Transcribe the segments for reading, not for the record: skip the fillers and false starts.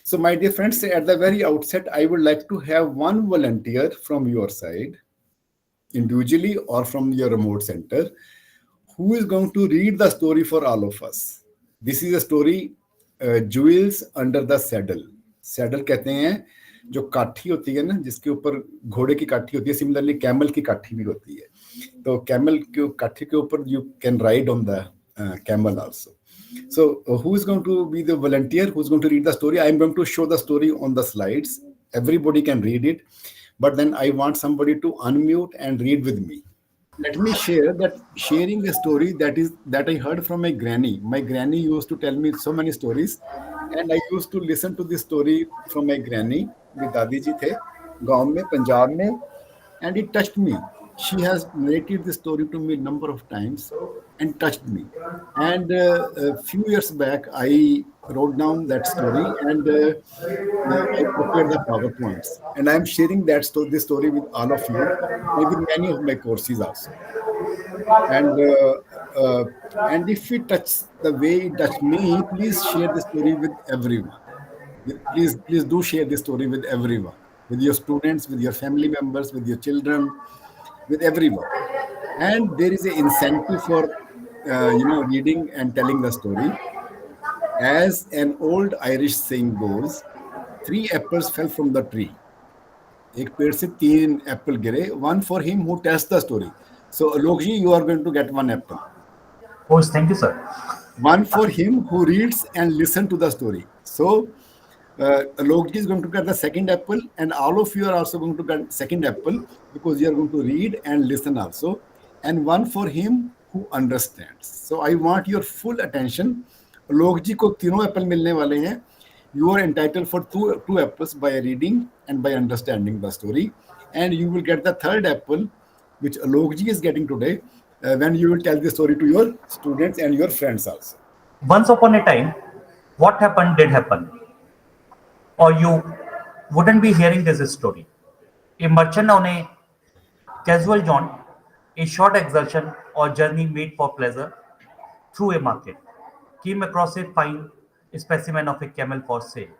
So, my dear friends, at the very outset, I would like to have one volunteer from your side, individually or from your remote center, who is going to read the story for all of us. This is a story, jewels under the saddle. Saddle कहते हैं जो काठी होती है ना, जिसके ऊपर घोड़े की काठी होती है, सिमिलरली कैमल की काठी भी होती है. तो कैमल के काठी के ऊपर you can ride on the camel also. So, who is going to be the volunteer? Who is going to read the story? I am going to show the story on the slides. Everybody can read it, but then I want somebody to unmute and read with me. Let me share that sharing a story that I heard from my granny. My granny used to tell me so many stories, and I used to listen to this story from my granny. मेरी दादी जी थे गांव में, पंजाब में, and it touched me. She has narrated this story to me a number of times and touched me. And a few years back, I wrote down that story, and I prepared the PowerPoints. And I'm sharing this story with all of you, and with many of my courses also. And and if it touches the way it touched me, please share the story with everyone. Please do share this story with everyone, with your students, with your family members, with your children, with everyone. And there is an incentive for reading and telling the story. As an old Irish saying goes, three apples fell from the tree. एक पेड़ से तीन Apple गिरे. One for him who tells the story. So Alok ji, you are going to get one apple. Oh, thank you, sir. One for him who reads and listen to the story. So Alok ji is going to get the second apple, and all of you are also going to get second apple because you are going to read and listen also. And one for him who understands. So I want your full attention. Alok ji को तीनों Apple मिलने वाले हैं. You are entitled for two apples by reading and by understanding the story, and you will get the third apple, which Alok ji is getting today, when you will tell the story to your students and your friends also. Once upon a time, what happened did happen, or you wouldn't be hearing this story. A merchant on a casual jaunt, a short excursion or journey made for pleasure through a market, came across a fine specimen of a camel for sale.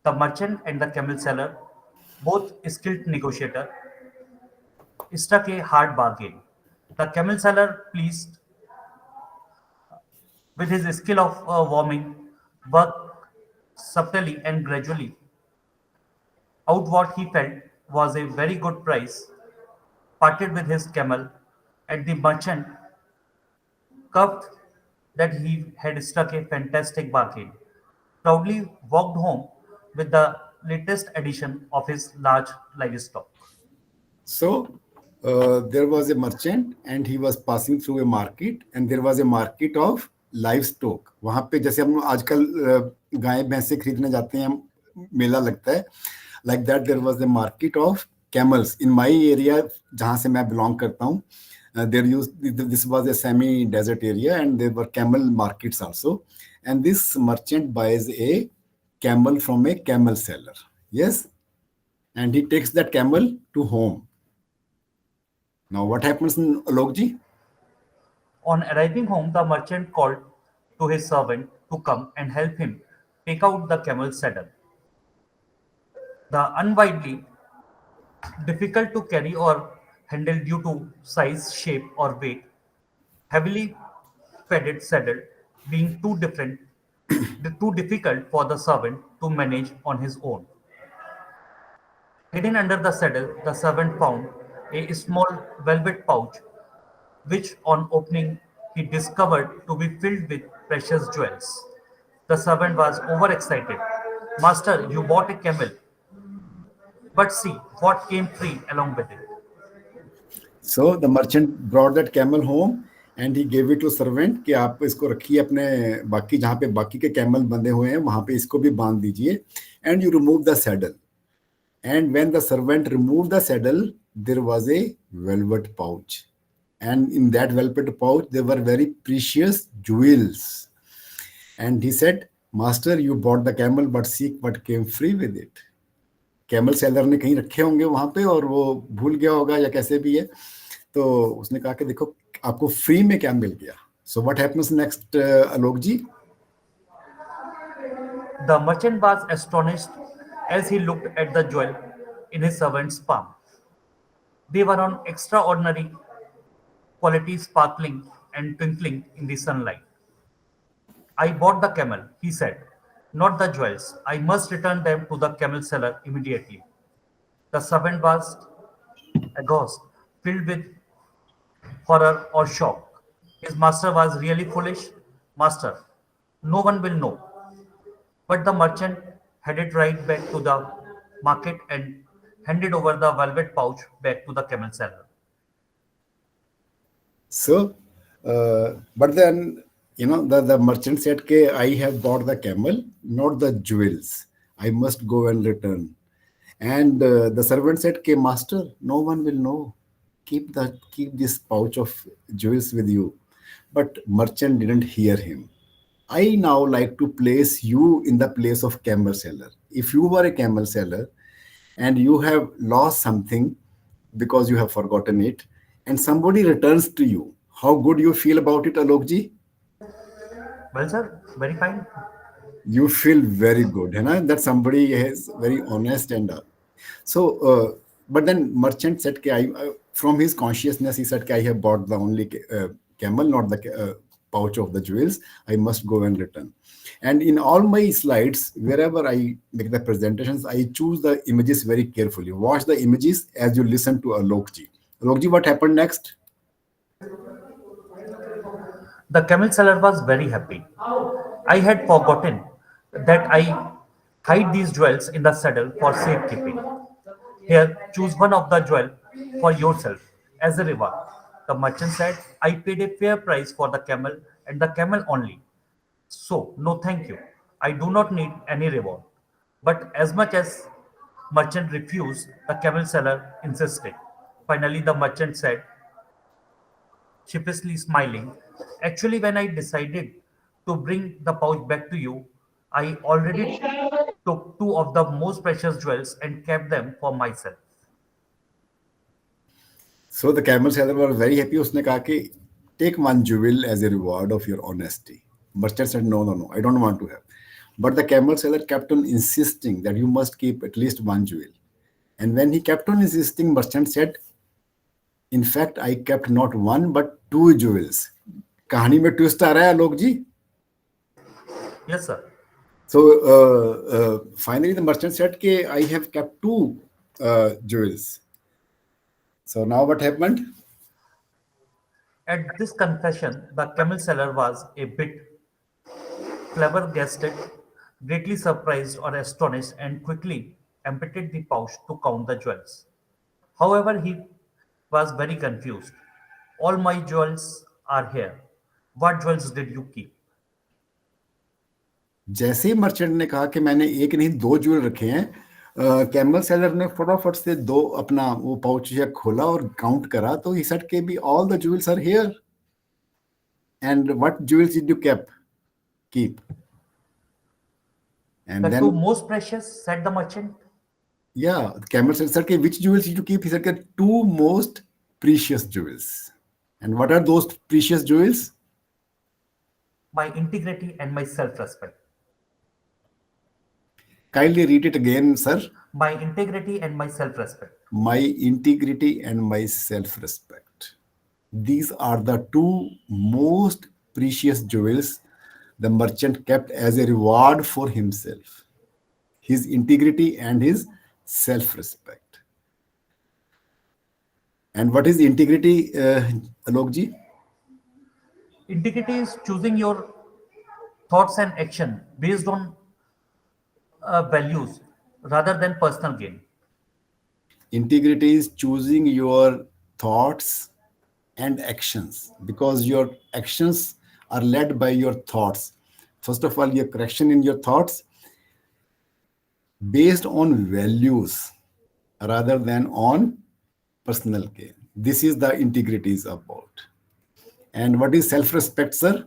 The merchant and the camel seller, both skilled negotiator, struck a hard bargain. The camel seller, pleased with his skill of warming, worked subtly and gradually out what he felt was a very good price, parted with his camel, and the merchant cuffed that he had struck a fantastic bargain, proudly walked home with the latest addition of his large livestock. So there was a merchant and he was passing through a market, and there was a market of livestock. वहां पे जैसे हम आजकल गाय भैंसे खरीदने जाते हैं, मेला लगता है. Like that, there was a market of camels in my area, जहां से मैं belong करता हूँ. This was a semi-desert area, and there were camel markets also. And this merchant buys a camel from a camel seller. Yes, and he takes that camel to home. Now, what happens in Alok ji? On arriving home, the merchant called to his servant to come and help him take out the camel's saddle. The unwieldy, difficult to carry or handle due to size, shape, or weight, heavily padded saddle being too difficult for the servant to manage on his own. Hidden under the saddle, the servant found a small velvet pouch, which on opening he discovered to be filled with precious jewels. The servant was overexcited. Master, you bought a camel, but see what came free along with it. So the merchant brought that camel home and he gave it to servant कि आप इसको रखिए अपने बाकी जहाँ पे बाकी के कैमल बंधे हुए हैं वहाँ पे इसको भी बांध दीजिए. And you remove the saddle. And when the servant removed the saddle, there was a velvet pouch. And in that velvet pouch, there were very precious jewels. And he said, Master, you bought the camel, but see what came free with it. Camel seller ने कहीं रखे होंगे वहां पे और वो भूल गया होगा या कैसे भी है, तो उसने कहा कि देखो आपको फ्री में क्या मिल गया. So what happens next, Alok ji? The merchant was astonished as he looked at the jewel in his servant's palm. They were on extraordinary quality, sparkling and twinkling in the sunlight. I bought the camel, he said, not the jewels. I must return them to the camel seller immediately. The servant was aghast, filled with horror or shock. His master was really foolish. Master, no one will know. But the merchant headed right back to the market and handed over the velvet pouch back to the camel seller. So, but then, the merchant said, "Ke I have bought the camel, not the jewels. I must go and return." And the servant said, "Ke master, no one will know. Keep this pouch of jewels with you." But merchant didn't hear him. I now like to place you in the place of camel seller. If you were a camel seller and you have lost something because you have forgotten it, and somebody returns to you, how good you feel about it, Alokji? Well, sir, very fine. You feel very good, that somebody is very honest and so. But then merchant said, from his consciousness, he said, I have bought the only camel, not the pouch of the jewels. I must go and return. And in all my slides, wherever I make the presentations, I choose the images very carefully. Watch the images as you listen to Alokji. Alokji, what happened next? The camel seller was very happy. I had forgotten that I hide these jewels in the saddle for safekeeping. Here, choose one of the jewel for yourself as a reward. The merchant said, I paid a fair price for the camel and the camel only. So, no thank you. I do not need any reward. But as much as merchant refused, the camel seller insisted. Finally, the merchant said, sheepishly smiling, actually, when I decided to bring the pouch back to you, I already took two of the most precious jewels and kept them for myself. So the camel seller was very happy. उसने कहा कि take one jewel as a reward of your honesty. Merchant said, no, no, no, I don't want to have. But the camel seller kept on insisting that you must keep at least one jewel. And when he kept on insisting, merchant said, in fact, I kept not one but two jewels. कहानी में twist आ रहा है आलोक जी. Yes, sir. So finally the merchant said, I have kept two jewels. So now what happened? At this confession, the camel seller was a bit flabbergasted, greatly surprised or astonished, and quickly emptied the pouch to count the jewels. However, he was very confused. All my jewels are here. What jewels did you keep? जैसे ही merchant ने कहा कि मैंने एक नहीं दो jewel रखे हैं, कैमल सेलर ने फटाफट से दो अपना वो पाउच खोला और काउंट करा, तो ही सेड के be all the jewels are here. And what jewels did you keep? And The then two most precious, said the merchant. yeah, the camel said, sir, which jewels did you keep? He said, two most precious jewels. And what are those precious jewels? My integrity and my self-respect. Kindly read it again, sir. My integrity and my self-respect. My integrity and my self-respect. These are the two most precious jewels the merchant kept as a reward for himself. His integrity and his self-respect. And what is integrity, Alokji? Integrity is choosing your thoughts and action based on values rather than personal gain. Integrity is choosing your thoughts and actions, because your actions are led by your thoughts. First of all, your correction in your thoughts based on values rather than on personal gain. This is the integrity is about. And what is self-respect, sir?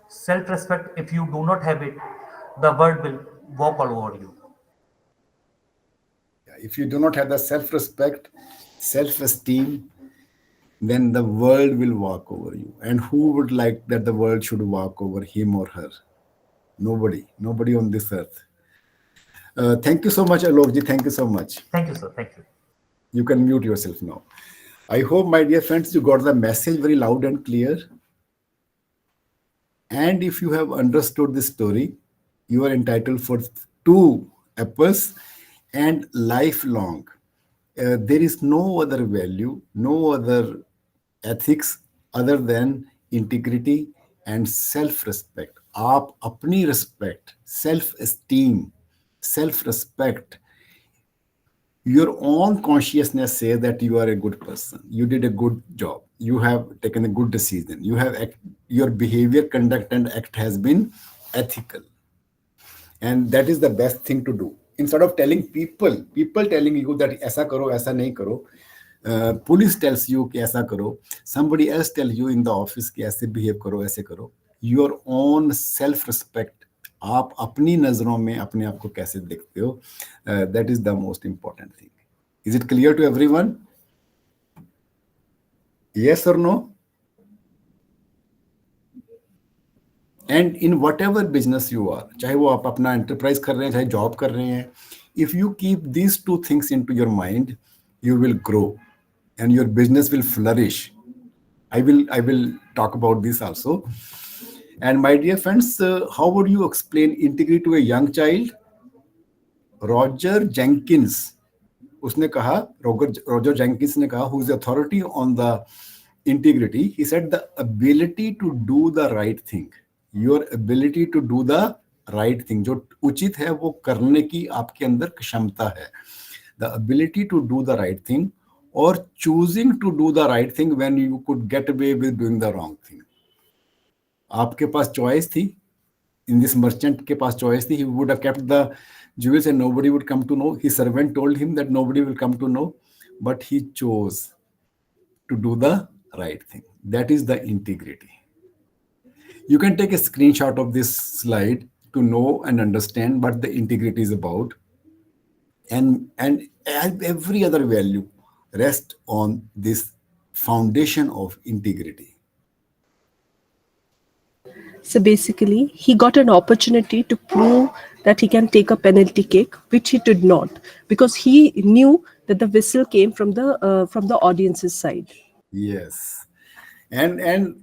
Self-respect, if you do not have it, the world will walk all over you. If you do not have the self-respect, self-esteem, then the world will walk over you. And who would like that the world should walk over him or her? Nobody on this earth. Thank you so much, Alok ji. Thank you so much. Thank you, sir. Thank you. You can mute yourself now. I hope, my dear friends, you got the message very loud and clear. And if you have understood this story, you are entitled for two apples and lifelong. There is no other value, no other ethics other than integrity and self respect. आप अपनी respect, self esteem, self respect, your own consciousness says that you are a good person, you did a good job, you have taken a good decision, your behavior, conduct and act has been ethical, and that is the best thing to do. Instead of telling people telling you that aisa karo aisa nahi karo, police tells you कि ऐसा करो, somebody else tell you in the office कि ऐसे behave करो, ऐसे करो, your own self respect, आप अपनी नजरों में अपने आप को कैसे देखते हो, that is the most important thing. Is it clear to everyone? Yes or no? And in whatever business you are, चाहे वो आप अपना enterprise कर रहे हैं, चाहे job कर रहे हैं, if you keep these two things into your mind, you will grow and your business will flourish. I will talk about this also. And my dear friends, how would you explain integrity to a young child? Roger Jenkins, उसने कहा, Roger Jenkins ने कहा, who is the authority on the integrity, he said the ability to do the right thing. Your ability to do the right thing, जो उचित है वो करने की आपके अंदर क्षमता है. The ability to do the right thing or choosing to do the right thing when you could get away with doing the wrong thing. आपके पास choice थी, in this merchant के पास choice थी, he would have kept the jewels and nobody would come to know. His servant told him that nobody will come to know, but he chose to do the right thing. That is the integrity. You can take a screenshot of this slide to know and understand what the integrity is about. And every other value rests on this foundation of integrity. So basically, he got an opportunity to prove that he can take a penalty kick, which he did not, because he knew that the whistle came from the audience's side. Yes. And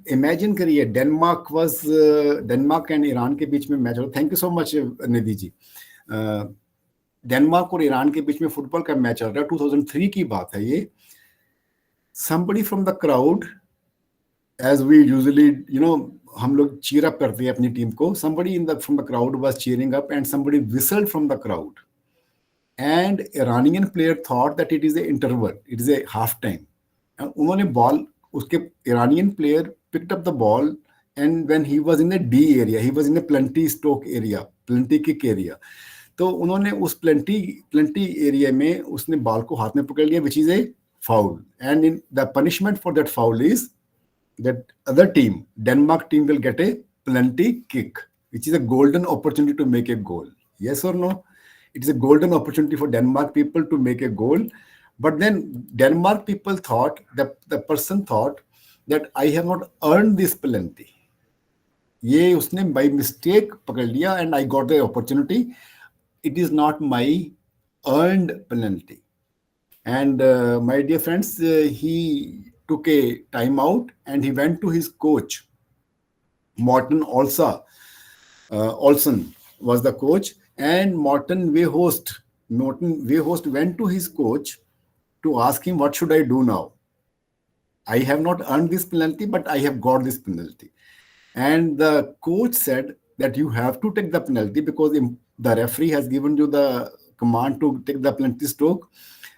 imagine करिए, Denmark and Iran के बीच में match हो. Thank you so much Nidhi ji. Denmark और Iran के बीच में football का मैच चल रहा है. 2003 की बात है ये. Somebody from the crowd, as we usually, हम लोग cheer up करते हैं अपनी टीम को. Somebody from the crowd was cheering up and somebody whistled from the crowd. And Iranian player thought that it is a interval, it is a half time. And उन्होंने ball, उसके Iranian player picked up the ball, and when he was in the D area, he was in a plenty stroke area, plenty kick area. तो उन्होंने उस plenty area में उसने ball को हाथ में पकड़ लिया, which is a foul. And in the punishment for that foul is that other team, Denmark team, will get a plenty kick, which is a golden opportunity to make a goal. Yes or no? It is a golden opportunity for Denmark people to make a goal. But then Denmark people thought, that the person thought that I have not earned this penalty. ये उसने by mistake पकड़ लिया and I got the opportunity. It is not my earned penalty. And my dear friends, he took a time out and he went to his coach. Morten Olsen was the coach, and Morten Weghorst went to his coach to ask him, what should I do now? I have not earned this penalty, but I have got this penalty. And the coach said that you have to take the penalty because the referee has given you the command to take the penalty stroke.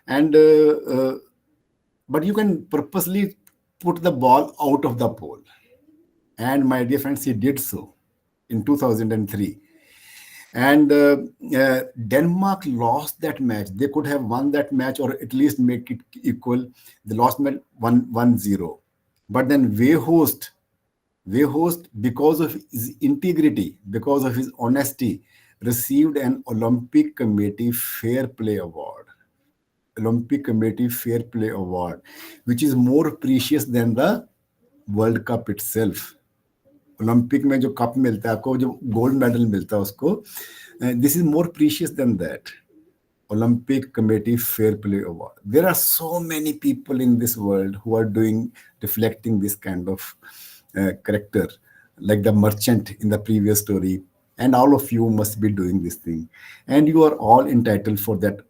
And but you can purposely put the ball out of the pole. And my dear friends, he did so in 2003. And Denmark lost that match. They could have won that match or at least make it equal. They lost 1-0. But then Weghorst, because of his integrity, because of his honesty, received an Olympic Committee Fair Play Award. Olympic Committee Fair Play Award, which is more precious than the World Cup itself. Olympic में जो cup मिलता है आपको, जो gold medal मिलता है उसको, this is more precious than that. Olympic Committee Fair Play Award. There are so many people in this world who are reflecting this kind of character, like the merchant in the previous story. And all of you must be doing this thing. And you are all entitled for that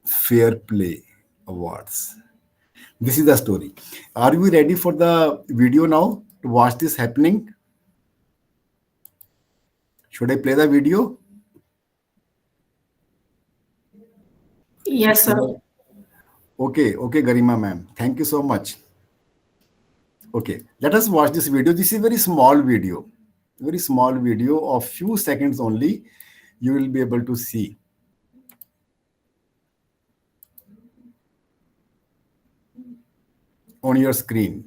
Fair Play Awards. This is the story. Are you ready for the video now to watch this happening? Should I play the video? Yes, sir. Okay, Garima ma'am. Thank you so much. Okay, let us watch this video. This is a very small video of few seconds only. You will be able to see. On your screen.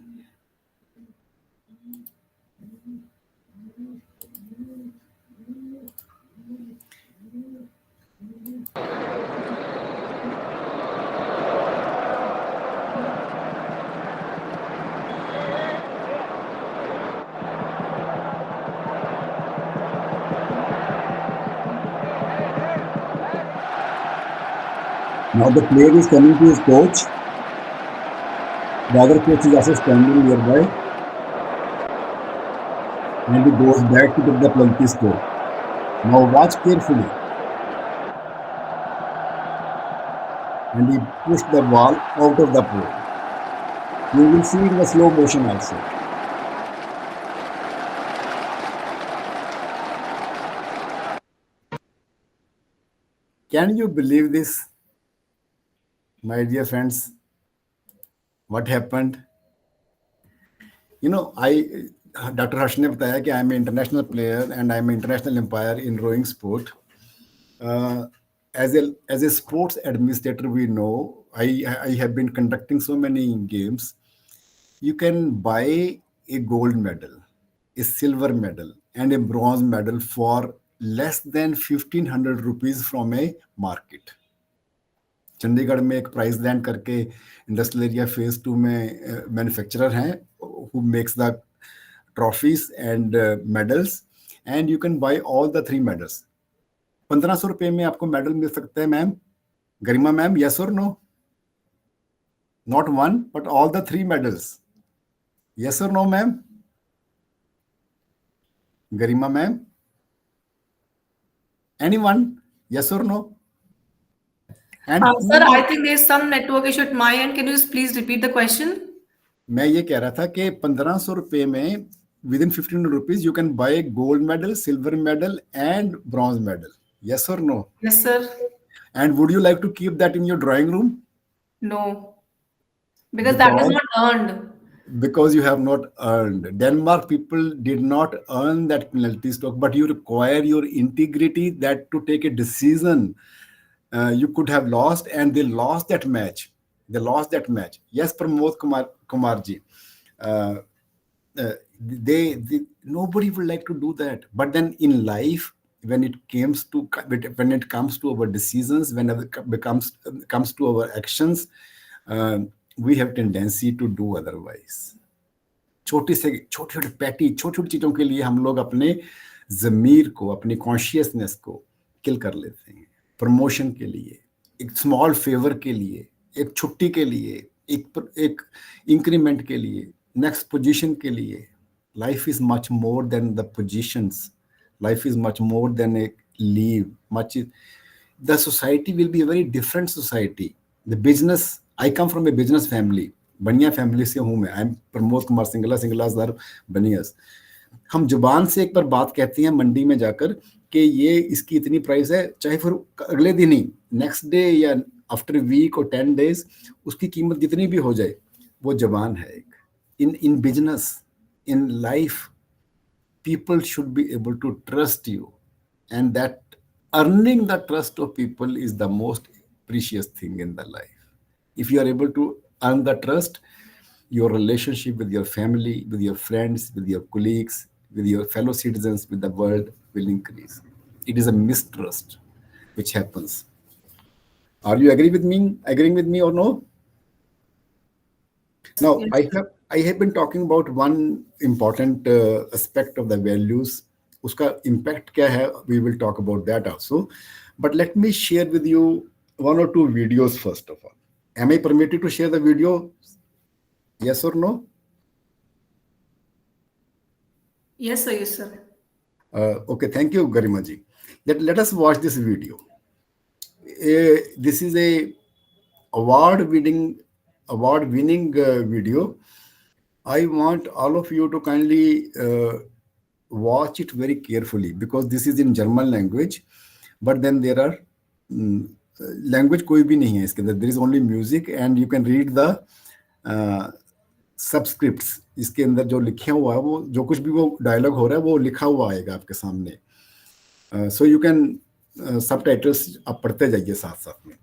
Now the player is coming to his coach. The other coach is also standing nearby. And he goes back to get the penalty score. Now watch carefully. And he pushed the ball out of the pole. You will see in the slow motion also. Can you believe this? My dear friends, what happened? Dr. Harsh ne bataya कि I am an international player and I am an international umpire in rowing sport. As a sports administrator, we know I have been conducting so many games. You can buy a gold medal, a silver medal, and a bronze medal for less than 1,500 rupees from a market. Chandigarh में एक price land करके industrial area phase 2 में manufacturer हैं who makes the trophies and medals, and you can buy all the 3 medals. 1500 रुपए में आपको medal मिल सकता है ma'am. Garima ma'am, yes or no? Not one, but all the 3 medals. Yes or no, ma'am? Garima ma'am? Anyone? Yes or no? And Sir, I think there's some network issue at my end. Can you just please repeat the question? मैं ये कह रहा था कि 1500 रुपए में within 1,500 rupees you can buy a gold medal, silver medal and bronze medal. Yes or no? Yes, sir. And would you like to keep that in your drawing room? No. Because that is not earned. Because you have not earned. Denmark people did not earn that penalty stroke, but you require your integrity that to take a decision. You could have lost, and they lost that match. Yes, Parmod Kumar ji. Nobody would like to do that. But then in life, when it comes to our decisions, when it comes to our actions, we have tendency to do otherwise. छोटी छोटी चीजों के लिए हम लोग अपने ज़मीर को, अपनी कॉन्शियसनेस को किल कर लेते हैं. प्रमोशन के लिए, एक स्मॉल फेवर के लिए, एक छुट्टी के लिए, एक इंक्रीमेंट के लिए, नेक्स्ट पोजीशन के लिए. Life is much more than the positions. Life is much more than A leave. The society will be a very different society. The business, I come from a business family. Bania family से हूं मैं. I am Pramod Kumar Singla. Singlas are Banias. हम जुबान से एक बार बात कहते हैं मंडी में जाकर कि ये इसकी इतनी प्राइस है, चाहे फिर अगले दिन ही, नेक्स्ट डे या आफ्टर वीक और 10 days उसकी कीमत जितनी भी हो जाए, वो जबान है एक. In business, in life, people should be able to trust you, and that earning the trust of people is the most precious thing in the life. If you are able to earn the trust, your relationship with your family, with your friends, with your colleagues, with your fellow citizens, with the world will increase. It is a mistrust which happens. Are you agreeing with me or no? Now, yes. I have been talking about one important aspect of the values. Uska impact kya hai, we will talk about that also. But let me share with you one or two videos first of all. Am I permitted to share the video? Yes or no? Yes, sir. Yes, sir. Okay, thank you, Garimaji. Let us watch this video. This is a award-winning video. I want all of you to kindly watch it very carefully because this is in German language. But then there are language कोई भी नहीं है इसके अंदर. There is only music and you can read the subscripts. इसके अंदर जो लिखे हुआ है वो जो कुछ भी वो डायलॉग हो रहा है वो लिखा हुआ आएगा आपके सामने. सो यू कैन सबटाइटल्स आप पढ़ते जाइए साथ साथ में.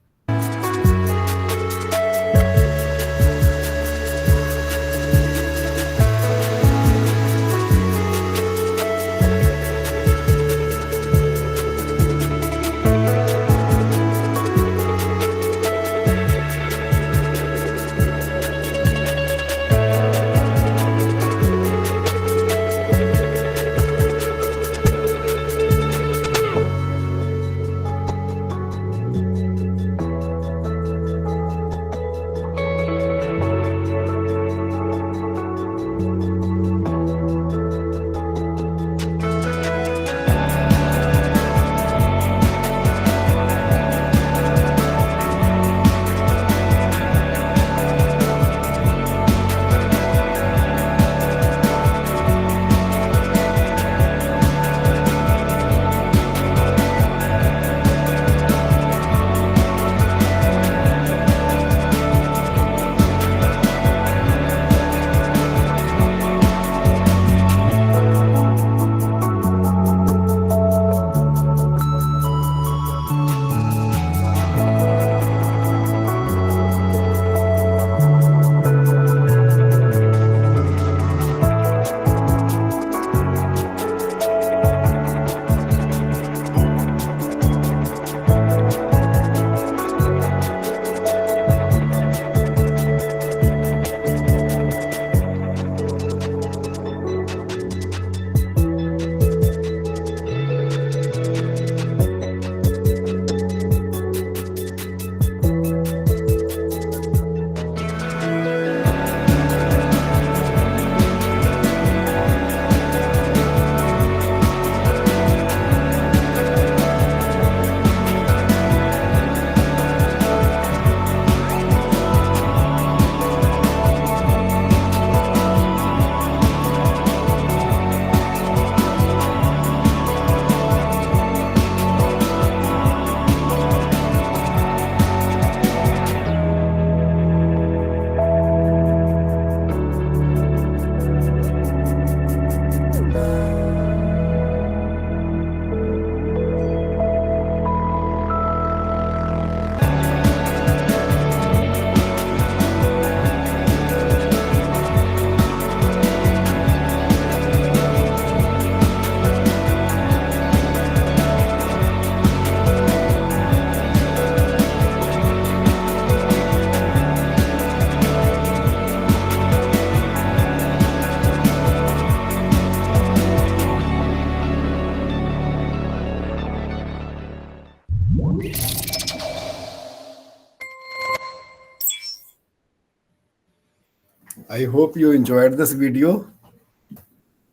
I hope you enjoyed this video.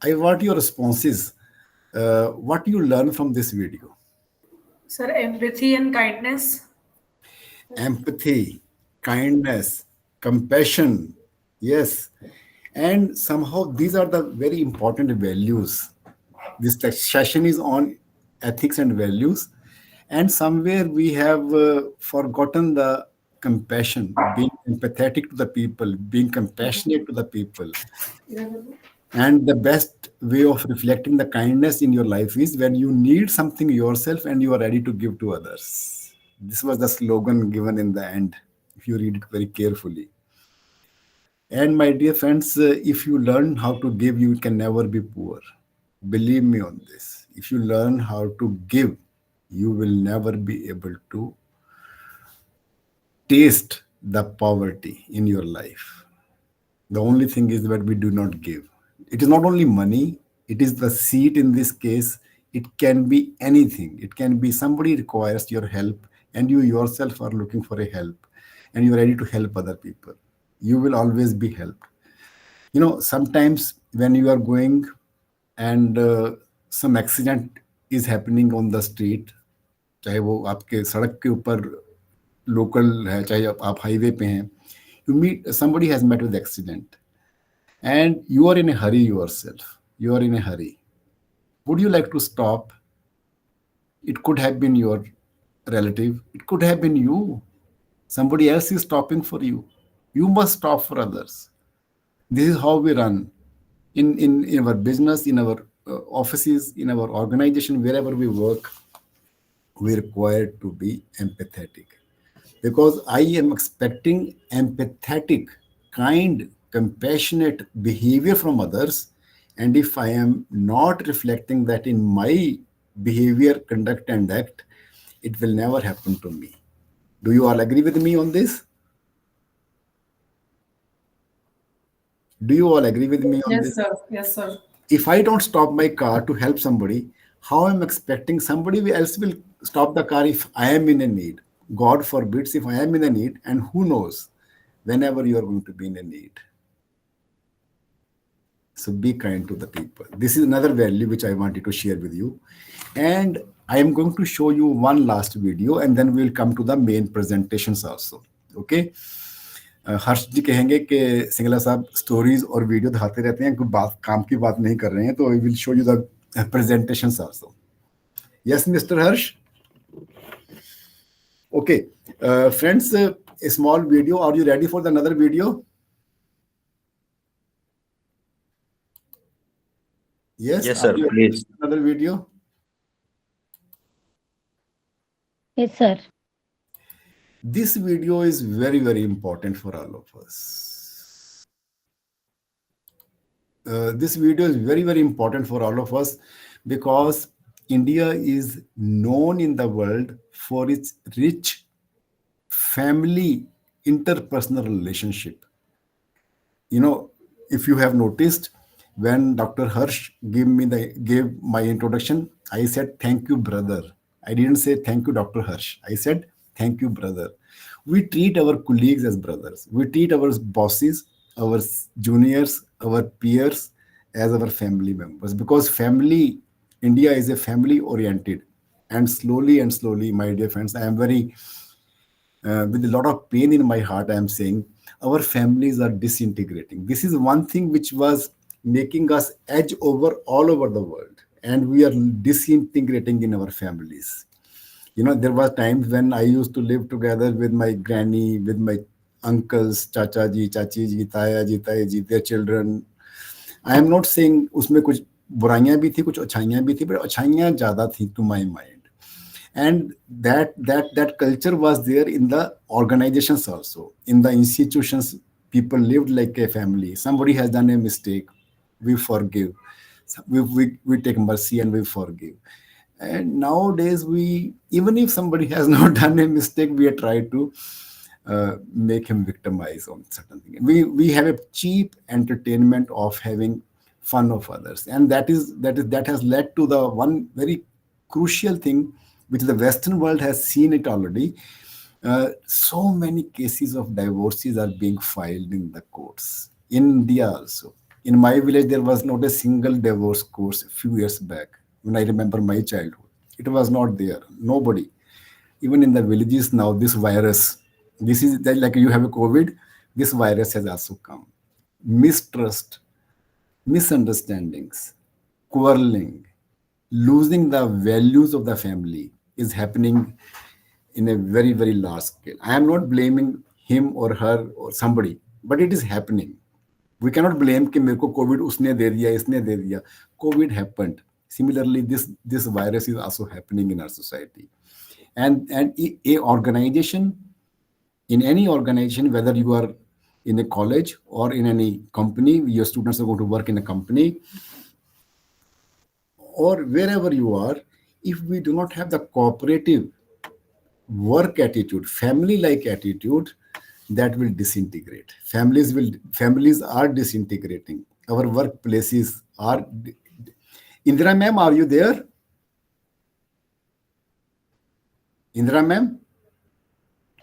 I want your responses. What you learn from this video? Sir, empathy and kindness. Empathy, kindness, compassion. Yes. And somehow these are the very important values. This session is on ethics and values. And somewhere we have forgotten the compassion, being empathetic to the people, being compassionate to the people. And the best way of reflecting the kindness in your life is when you need something yourself and you are ready to give to others. This was the slogan given in the end, if you read it very carefully. And my dear friends, if you learn how to give, you can never be poor. Believe me on this. If you learn how to give, you will never be able to taste the poverty in your life. The only thing is that we do not give. It is not only money, it is the seat in this case. It can be anything. It can be somebody requires your help and you yourself are looking for a help and you're ready to help other people. You will always be helped. Sometimes when you are going and some accident is happening on the street, चाहे वो आपके सड़क के ऊपर local है, चाहे आप highway पे हैं, you meet somebody has met with accident and you are in a hurry yourself. You are in a hurry. Would you like to stop? It could have been your relative. It could have been you. Somebody else is stopping for you. You must stop for others. This is how we run in our business, in our offices, in our organization, wherever we work. We're required to be empathetic because I am expecting empathetic, kind, compassionate behavior from others. And if I am not reflecting that in my behavior, conduct, and act, it will never happen to me. Do you all agree with me on this? Do you all agree with me on Yes, this? sir. Yes, sir. If I don't stop my car to help somebody, how am I expecting somebody else will stop the car if I am in a need? God forbids if I am in a need, and who knows whenever you are going to be in a need. So be kind to the people. This is another value which I wanted to share with you. And I am going to show you one last video and then we'll come to the main presentations also. Okay. हर्ष जी कहेंगे कि सिंगला साहब stories और video दिखाते रहते हैं, कोई बात काम की बात नहीं कर रहे हैं, तो I will show you the presentations also. Yes mister Harsh. Okay, friends, a small video. Are you ready for another video? Yes, Yes, sir. are you ready Please. for another video? Yes, sir. This video is very, very important for all of us. This video is very, very important for all of us because India is known in the world for its rich family interpersonal relationship. If you have noticed, when Dr. Harsh gave my introduction, I said, thank you, brother. I didn't say thank you, Dr. Harsh. I said, thank you, brother. We treat our colleagues as brothers. We treat our bosses, our juniors, our peers as our family members because India is a family oriented. And slowly, my dear friends, I am very with a lot of pain in my heart, I am saying our families are disintegrating. This is one thing which was making us edge over all over the world, and we are disintegrating in our families. There were times when I used to live together with my granny, with my uncles, chacha ji, chachi ji, taya ji, their children. I am not saying उसमें कुछ बुराइयां भी थी, कुछ अच्छाइयां भी थी, but अच्छाइयां ज़्यादा थी to my mind. And that culture was there in the organizations also. In the institutions, people lived like a family. Somebody has done a mistake, we forgive. We take mercy and we forgive. And nowadays, even if somebody has not done a mistake, we try to make him victimize on certain things. We have a cheap entertainment of having fun of others, and that has led to the one very crucial thing which the Western world has seen it already. So many cases of divorces are being filed in the courts. In India also. In my village, there was not a single divorce course a few years back. When I remember my childhood, it was not there. Nobody. Even in the villages now, this virus, this is like you have a COVID, this virus has also come. Mistrust, misunderstandings, quarreling, losing the values of the family is happening in a very, very large scale. I am not blaming him or her or somebody, but it is happening. We cannot blame कि मेरे को COVID उसने दे दिया, इसने दे दिया. COVID happened. Similarly, this virus is also happening in our society. And a organization, in any organization, whether you are in a college or in any company, your students are going to work in a company, or wherever you are, if we do not have the cooperative work attitude, family-like attitude, that will disintegrate. Families are disintegrating. Our workplaces are. Indira ma'am, are you there? Indira ma'am,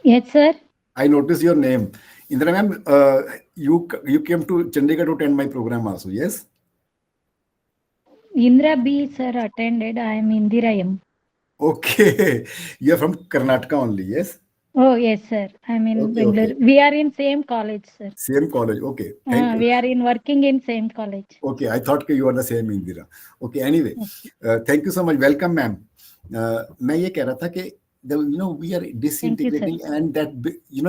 Yes, sir. I noticed your name. Indira ma'am, you came to Chandigarh to attend my program also, yes? Indra B, sir, attended. I am Indira M. Okay, you are from Karnataka only, yes? Oh, yes, sir. I'm in Okay, okay. Bangalore. We are in same college, sir. Same college. Okay, thank you. We are in working in same college. Okay, I thought you are the same Indira. Okay, anyway, Okay. thank you so much. Welcome, ma'am. मैं ये कह रहा था कि we are Thank you, disintegrating, sir. and that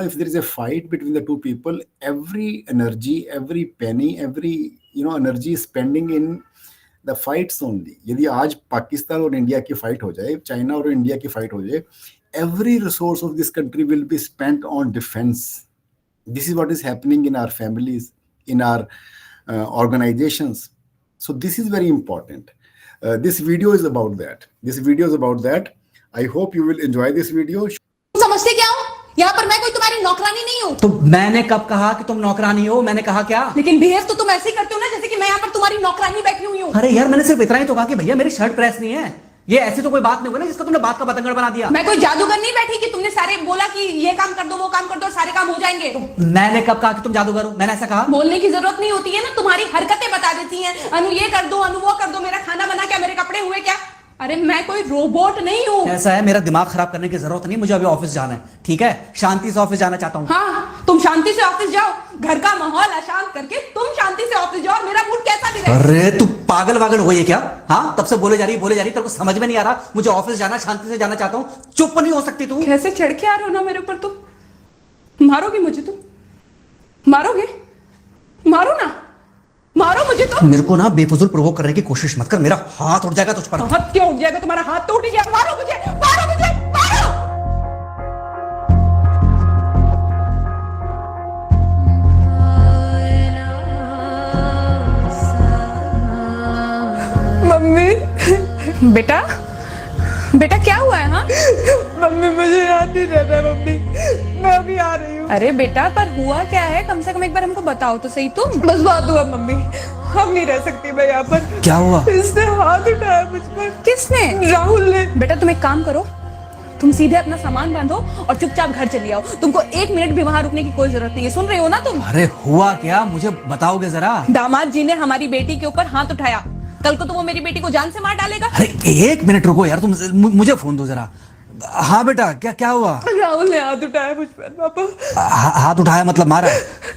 if there is a fight between the two people, every energy, every penny, every energy is spending in the fights only. यदि आज पाकिस्तान और India की फाइट हो जाए, China और India की fight हो जाए, every resource of this country will be spent on defense. This is what is happening in our families, in our organizations. So this is very important. This video is about that. I hope you will enjoy this video. समझते क्या हो? यहाँ पर मैं कोई तुम्हारी नौकरानी नहीं हूँ। तो मैंने कब कहा कि तुम नौकरानी हो? मैंने कहा क्या? लेकिन बिहेव तो तुम ऐसे ही करते हो ना जैसे कि मैं यहाँ पर तुम्हारी नौकरानी बैठी हुई हूँ। अरे यार, मैंने सिर्फ इतना ही तो कहा कि भैया मेरी शर्ट प्रेस नहीं है। ये ऐसी तो कोई बात नहीं हुई ना जिसका तुमने बात का बतंगड़ बना दिया। मैं कोई जादूगर नहीं बैठी कि तुमने सारे बोला कि ये काम कर दो वो काम कर दो और सारे काम हो जाएंगे। मैंने कब कहा कि तुम जादूगर हो? मैंने ऐसा कहा? बोलने की जरूरत नहीं होती है ना, तुम्हारी हरकतें बता देती हैं। अनु ये कर दो, अनु वो कर दो, मेरा खाना बना क्या, मेरे कपड़े हुए क्या। अरे मैं कोई रोबोट नहीं हूँ। ऐसा है, मेरा दिमाग खराब करने की जरूरत नहीं, मुझे अभी ऑफिस जाना है। ठीक है, शांति से ऑफिस जाना चाहता हूँ। हाँ, तुम शांति से ऑफिस जाओ, घर का माहौल अशांत करके तुम शांति से ऑफिस जाओ और मेरा मूड कैसा भी रहे। अरे तू पागल वागल हो गई है क्या? हाँ, तब से बोले जा रही तेरे को समझ में नहीं आ रहा। मुझे ऑफिस जाना, शांति से जाना चाहता हूँ। चुप नहीं हो सकती तू? कैसे चढ़ के आ रहे हो ना मेरे ऊपर तुम। मारोगे मुझे तुम? मारोगे? मारो ना, मारो मुझे तो। मेरे को ना बेफजूल प्रोवोक करने की कोशिश मत कर, मेरा हाथ उठ जाएगा तुझ पर। हाथ क्यों उठ जाएगा? तुम्हारा हाथ तो उठ गया। मारो मुझे, मारो मुझे, मारो। मम्मी, बेटा बेटा क्या हुआ है? हाँ मम्मी मुझे याद नहीं रहता मम्मी, मैं अभी आ रही हूँ। अरे बेटा, पर हुआ क्या है? कम से कम एक बार हमको बताओ तो सही तुम। बस बात हुआ मम्मी, हम नहीं रह सकती मैं यहाँ पर। क्या हुआ? इसने हाथ उठाया मुझ पर। किसने? राहुल ने। बेटा तुम एक काम करो, तुम सीधे अपना सामान बांधो और चुपचाप घर चली आओ। तुमको एक मिनट भी वहां रुकने की कोई जरूरत नहीं है। सुन रहे हो ना तुम? अरे हुआ क्या, मुझे बताओगे जरा? दामाद जी ने हमारी बेटी के ऊपर हाथ उठाया। कल को तो वो मेरी बेटी को जान से मार डालेगा। अरे एक मिनट रुको यार, तुम मुझे फोन दो जरा। हाँ बेटा, क्या हुआ? राहुल ने हाथ उठाया मुझ पर पापा। हाथ उठाया मतलब मारा?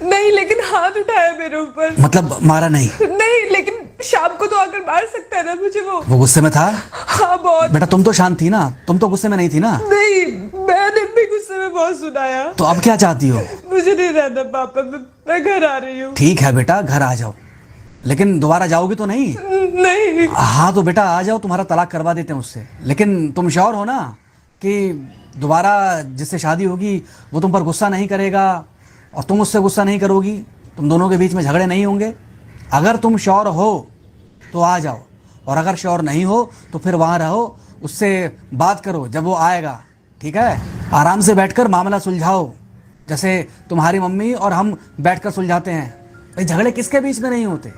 नहीं, लेकिन हाथ उठाया मेरे ऊपर। मतलब मारा नहीं? नहीं, लेकिन शाम को तो आकर मार सकता है ना मुझे वो गुस्से में था? हाँ बहुत। बेटा तुम तो शांत थी ना, तुम तो गुस्से में नहीं थी ना? नहीं, मैंने भी गुस्से में बहुत सुनाया। तो अब क्या चाहती हो? मुझे नहीं रहना पापा, मैं घर आ रही हूँ। ठीक है बेटा, घर आ जाओ, लेकिन दोबारा जाओगी तो नहीं? नहीं। हाँ तो बेटा आ जाओ, तुम्हारा तलाक करवा देते हैं उससे। लेकिन तुम श्योर हो ना कि दोबारा जिससे शादी होगी वो तुम पर गुस्सा नहीं करेगा और तुम उससे गुस्सा नहीं करोगी, तुम दोनों के बीच में झगड़े नहीं होंगे? अगर तुम श्योर हो तो आ जाओ, और अगर श्योर नहीं हो तो फिर वहाँ रहो, उससे बात करो जब वो आएगा। ठीक है, आराम से बैठकर मामला सुलझाओ, जैसे तुम्हारी मम्मी और हम बैठकर सुलझाते हैं। भाई झगड़े किसके बीच में नहीं होते?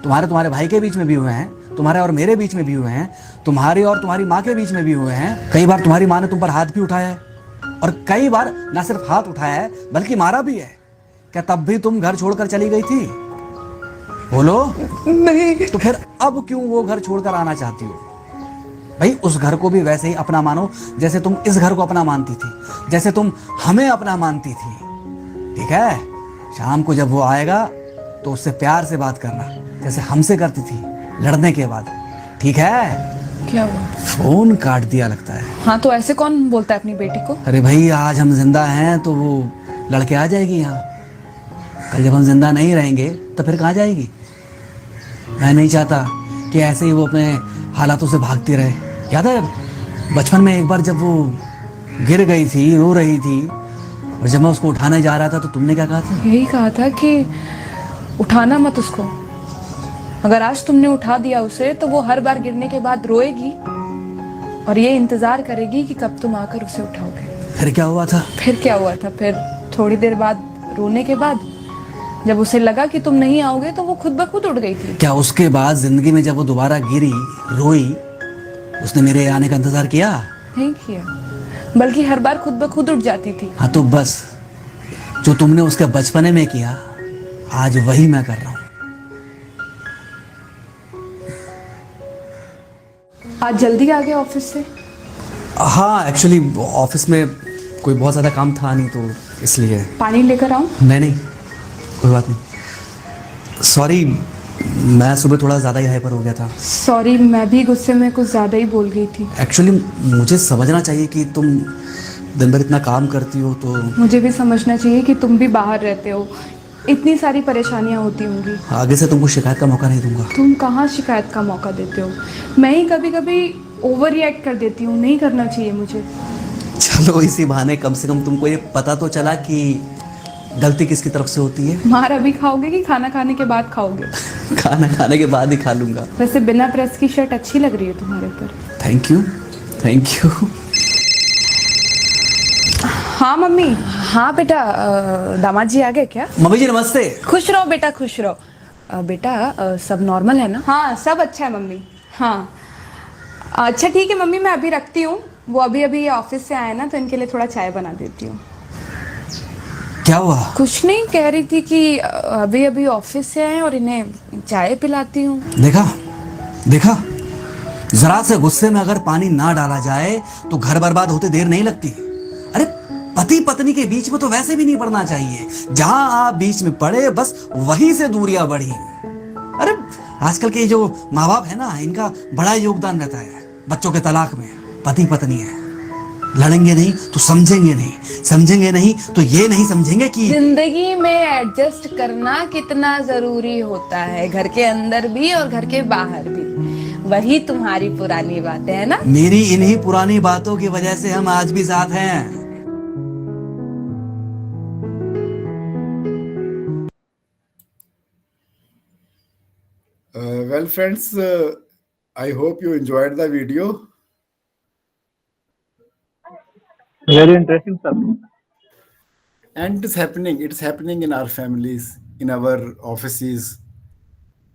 तुम्हारे भाई के बीच में भी हुए हैं, तुम्हारे और मेरे बीच में भी हुए हैं, तुम्हारी और तुम्हारी माँ के बीच में भी हुए हैं। कई बार तुम्हारी माँ ने तुम पर हाथ भी उठाया है, और कई बार ना सिर्फ हाथ उठाया है बल्कि मारा भी है। क्या तब भी तुम घर छोड़कर चली गई थी? बोलो। नहीं। तो फिर अब क्यों वो घर छोड़कर आना चाहती हो? भाई उस घर को भी वैसे ही अपना मानो जैसे तुम इस घर को अपना मानती थी, जैसे तुम हमें अपना मानती थी। ठीक है, शाम को जब वो आएगा तो उससे प्यार से बात करना, जैसे हमसे करती थी लड़ने के बाद। ठीक है? क्या हुआ? फोन काट दिया लगता है। हाँ तो ऐसे कौन बोलता है अपनी बेटी को? अरे भाई आज हम जिंदा हैं तो वो लड़के आ जाएगी यहाँ, कल जब हम जिंदा नहीं रहेंगे तो फिर कहाँ जाएगी? मैं नहीं चाहता कि ऐसे ही वो अपने हालातों से भागती रहे। याद है बचपन में एक बार जब वो गिर गई थी, रो रही थी, और जब मैं उसको उठाने जा रहा था तो तुमने क्या कहा था? यही कहा था कि उठाना मत उसको। अगर आज तुमने उठा दिया उसे तो वो हर बार गिरने के बाद रोएगी और ये इंतजार करेगी कि कब तुम आकर उसे उठाओगे। फिर क्या हुआ था? फिर क्या हुआ था? फिर थोड़ी देर बाद रोने के बाद जब उसे लगा कि तुम नहीं आओगे तो वो खुद ब खुद उड़ गई थी। क्या उसके बाद जिंदगी में जब वो दोबारा गिरी, रोई, उसने मेरे आने का इंतजार किया? नहीं किया, बल्कि हर बार खुद ब खुद उठ जाती थी। हाँ तो बस, जो तुमने उसके बचपने में किया, आज वही मैं कर रहा हूँ। आज जल्दी आ गए ऑफिस से? हाँ, एक्चुअली ऑफिस में कोई बहुत ज़्यादा काम था नहीं, तो इसलिए। पानी लेकर आऊं? नहीं, कोई बात नहीं। सॉरी, मैं सुबह थोड़ा ज़्यादा ही हाइपर हो गया था। सॉरी, मैं भी गुस्से में कुछ ज़्यादा ही बोल गई थी। एक्चुअली मुझे समझना चाहिए कि तुम दिन भर इतना काम करती हो, तो मुझे भी समझना चाहिए कि तुम भी बाहर रहते हो, इतनी सारी परेशानियां होती होंगी। आगे से तुमको शिकायत का मौका नहीं दूंगा। तुम कहाँ शिकायत का मौका देते हो? मैं ही कभी कभी ओवर रिएक्ट कर देती हूँ, नहीं करना चाहिए मुझे। चलो, इसी बहाने कम से कम तुमको ये पता तो चला कि गलती किसकी तरफ से होती है। मार अभी खाओगे कि खाना खाने के बाद खाओगे? खाना खाने के बाद ही खा लूंगा। वैसे बिना प्रेस की शर्ट अच्छी लग रही है तुम्हारे ऊपर। Thank you, thank you. हाँ मम्मी। हाँ बेटा, दामाद जी आ गए क्या? मम्मी जी नमस्ते। खुश रहो बेटा, खुश रहो। बेटा सब नॉर्मल है ना? हाँ सब अच्छा है मम्मी। हाँ अच्छा ठीक है मम्मी, मैं अभी रखती हूँ। वो अभी अभी ऑफिस से आए ना, तो इनके लिए थोड़ा चाय बना देती हूँ। क्या हुआ? कुछ नहीं, कह रही थी कि अभी अभी ऑफिस से आए और इन्हें चाय पिलाती हूँ। देखा देखा, जरा से गुस्से में अगर पानी ना डाला जाए तो घर बर्बाद होते देर नहीं लगती। अरे पति पत्नी के बीच में तो वैसे भी नहीं पड़ना चाहिए। जहां आप बीच में पड़े, बस वहीं से दूरियां बढ़ी। अरे आजकल के जो माँ बाप है ना, इनका बड़ा योगदान रहता है बच्चों के तलाक में। पति पत्नी है, लड़ेंगे नहीं तो समझेंगे नहीं, समझेंगे नहीं तो ये नहीं समझेंगे कि जिंदगी में एडजस्ट करना कितना जरूरी होता है, घर के अंदर भी और घर के बाहर भी। वही तुम्हारी पुरानी बातें है ना? मेरी इन्हीं पुरानी बातों की वजह से हम आज भी साथ हैं। Well, friends, I hope you enjoyed the video. Very interesting, sir. And it's happening in our families, in our offices.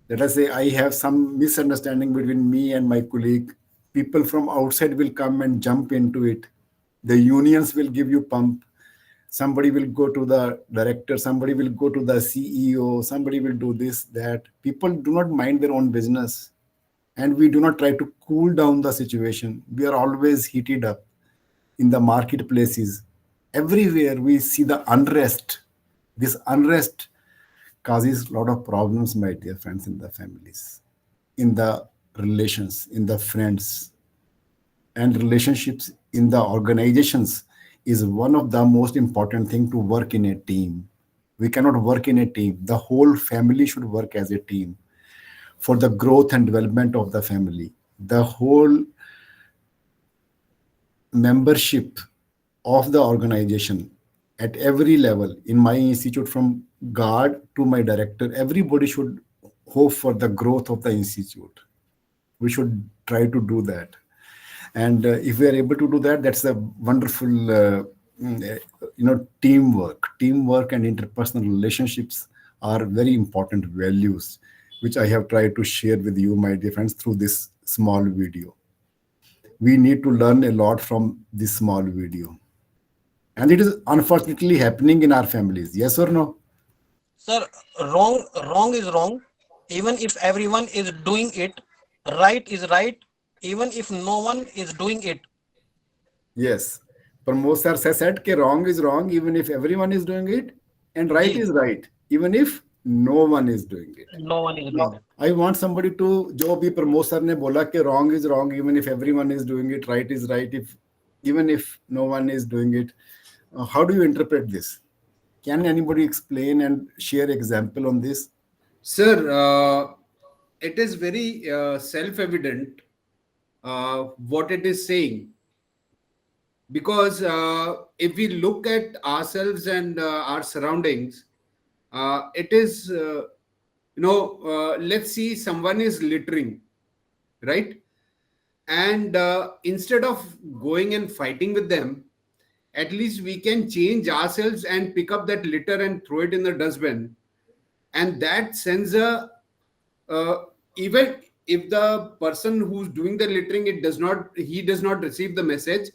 Let us say I have some misunderstanding between me and my colleague. People from outside will come and jump into it. The unions will give you pump. Somebody will go to the director, somebody will go to the CEO, somebody will do this, that. People do not mind their own business. And we do not try to cool down the situation. We are always heated up in the marketplaces. Everywhere we see the unrest. This unrest causes a lot of problems, my dear friends, in the families, in the relations, in the friends, and relationships in the organizations is one of the most important thing to work in a team. We cannot work in a team. The whole family should work as a team for the growth and development of the family. The whole membership of the organization at every level, in my institute, from guard to my director, everybody should hope for the growth of the institute. We should try to do that. And if we are able to do that, that's a wonderful teamwork and interpersonal relationships are very important values, which I have tried to share with you, my dear friends, through this small video. We need to learn a lot from this small video, and it is unfortunately happening in our families. Yes or no? Sir, wrong is wrong, even if everyone is doing it. Right is right, even if no one is doing it. Yes. Parmod sir said that wrong is wrong even if everyone is doing it, and right Ji. is right even if no one is doing it. No one is doing it. I want somebody to, जो भी Pramod sir ने बोला कि wrong is wrong even if everyone is doing it, right is right if even if no one is doing it. How do you interpret this? Can anybody explain and share example on this? Sir, it is very self-evident what it is saying, because if we look at ourselves and our surroundings, it is let's see, someone is littering, right? And instead of going and fighting with them, at least we can change ourselves and pick up that litter and throw it in the dustbin. And that sends a even if the person who's doing the littering, he does not receive the message,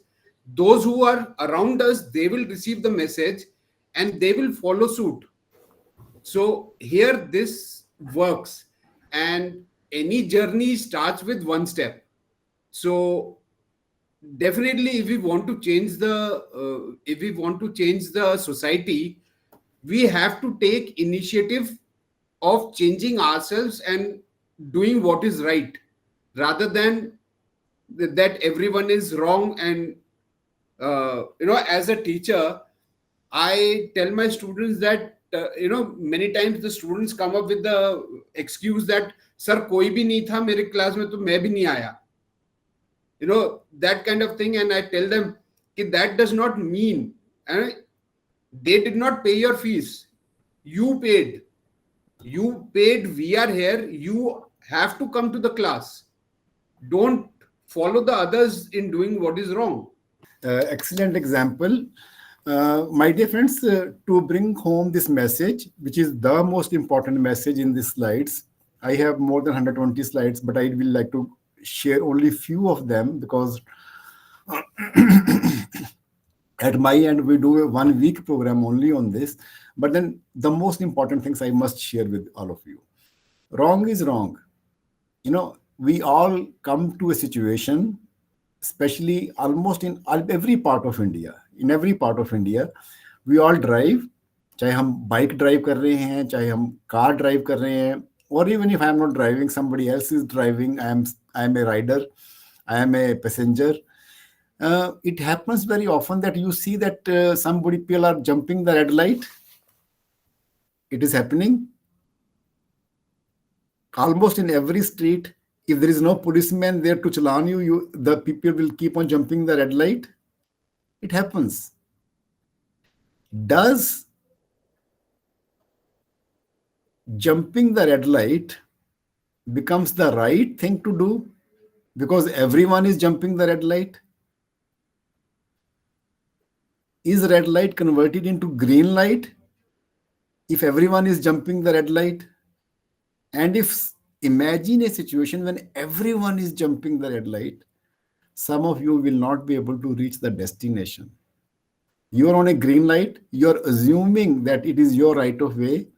those who are around us, they will receive the message and they will follow suit. So here this works, and any journey starts with one step. So definitely, if we want to change the society, we have to take initiative of changing ourselves and doing what is right, rather than that everyone is wrong. And as a teacher, I tell my students that many times the students come up with the excuse that sir koi bhi nahi tha mere class mein, to main bhi nahi aaya, that kind of thing. And I tell them that does not mean they did not pay your fees. You paid. We are here. You have to come to the class. Don't follow the others in doing what is wrong. Excellent example. My dear friends, to bring home this message, which is the most important message in these slides, I have more than 120 slides, but I will like to share only few of them, because at my end we do a 1 week program only on this. But then the most important things I must share with all of you. Wrong is wrong. We all come to a situation, especially almost in every part of India. In every part of India, we all drive. चाहे हम bike drive कर रहे हैं, चाहे हम car drive कर रहे हैं, or even if I am not driving, somebody else is driving. I am a rider. I am a passenger. It happens very often that you see that people are jumping the red light. It is happening almost in every street. If there is no policeman there to challan you, the people will keep on jumping the red light. It happens. Does jumping the red light becomes the right thing to do because everyone is jumping the red light? Is red light converted into green light if everyone is jumping the red light? And if imagine a situation when everyone is jumping the red light, some of you will not be able to reach the destination. You are on a green light, you are assuming that it is your right of way,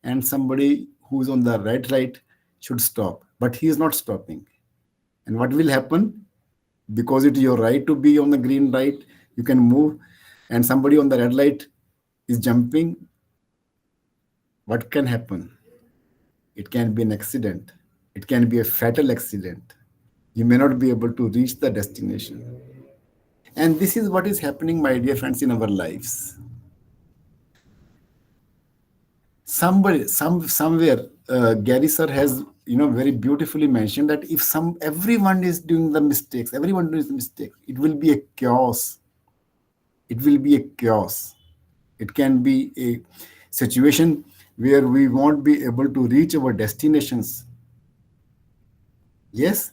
and somebody who is on the red light should stop, but he is not stopping. And what will happen? Because it is your right to be on the green light, you can move, and somebody on the red light is jumping. What can happen? It can be an accident. It can be a fatal accident. You may not be able to reach the destination. And this is what is happening, my dear friends, in our lives. Somewhere, Gary sir has, very beautifully mentioned that if everyone is doing the mistakes, it will be a chaos. It will be a chaos. It can be a situation where we won't be able to reach our destinations. Yes,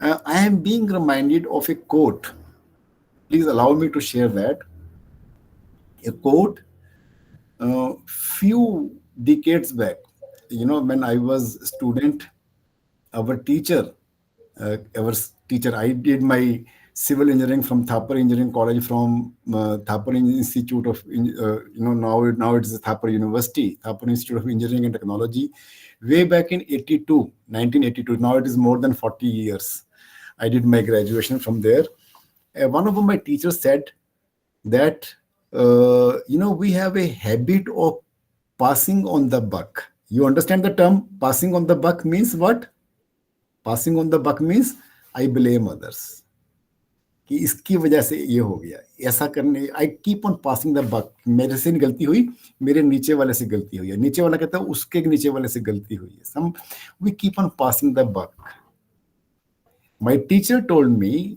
I am being reminded of a quote. Please allow me to share that. A quote, few decades back, when I was a student, our teacher, I did my civil engineering from Thapar Engineering College, from Thapar Institute of, now it's Thapar University, Thapar Institute of Engineering and Technology, way back in 1982. Now it is more than 40 years. I did my graduation from there. One of my teachers said that, we have a habit of passing on the buck. You understand the term passing on the buck means what? Passing on the buck means I blame others. कि इसकी वजह से ये हो गया, ऐसा करने, I keep on passing the buck, मेरे से गलती हुई, मेरे नीचे वाले से गलती हुई है, नीचे वाला कहता है उसके नीचे वाले से गलती हुई है. Some we keep on passing the buck. My teacher told me,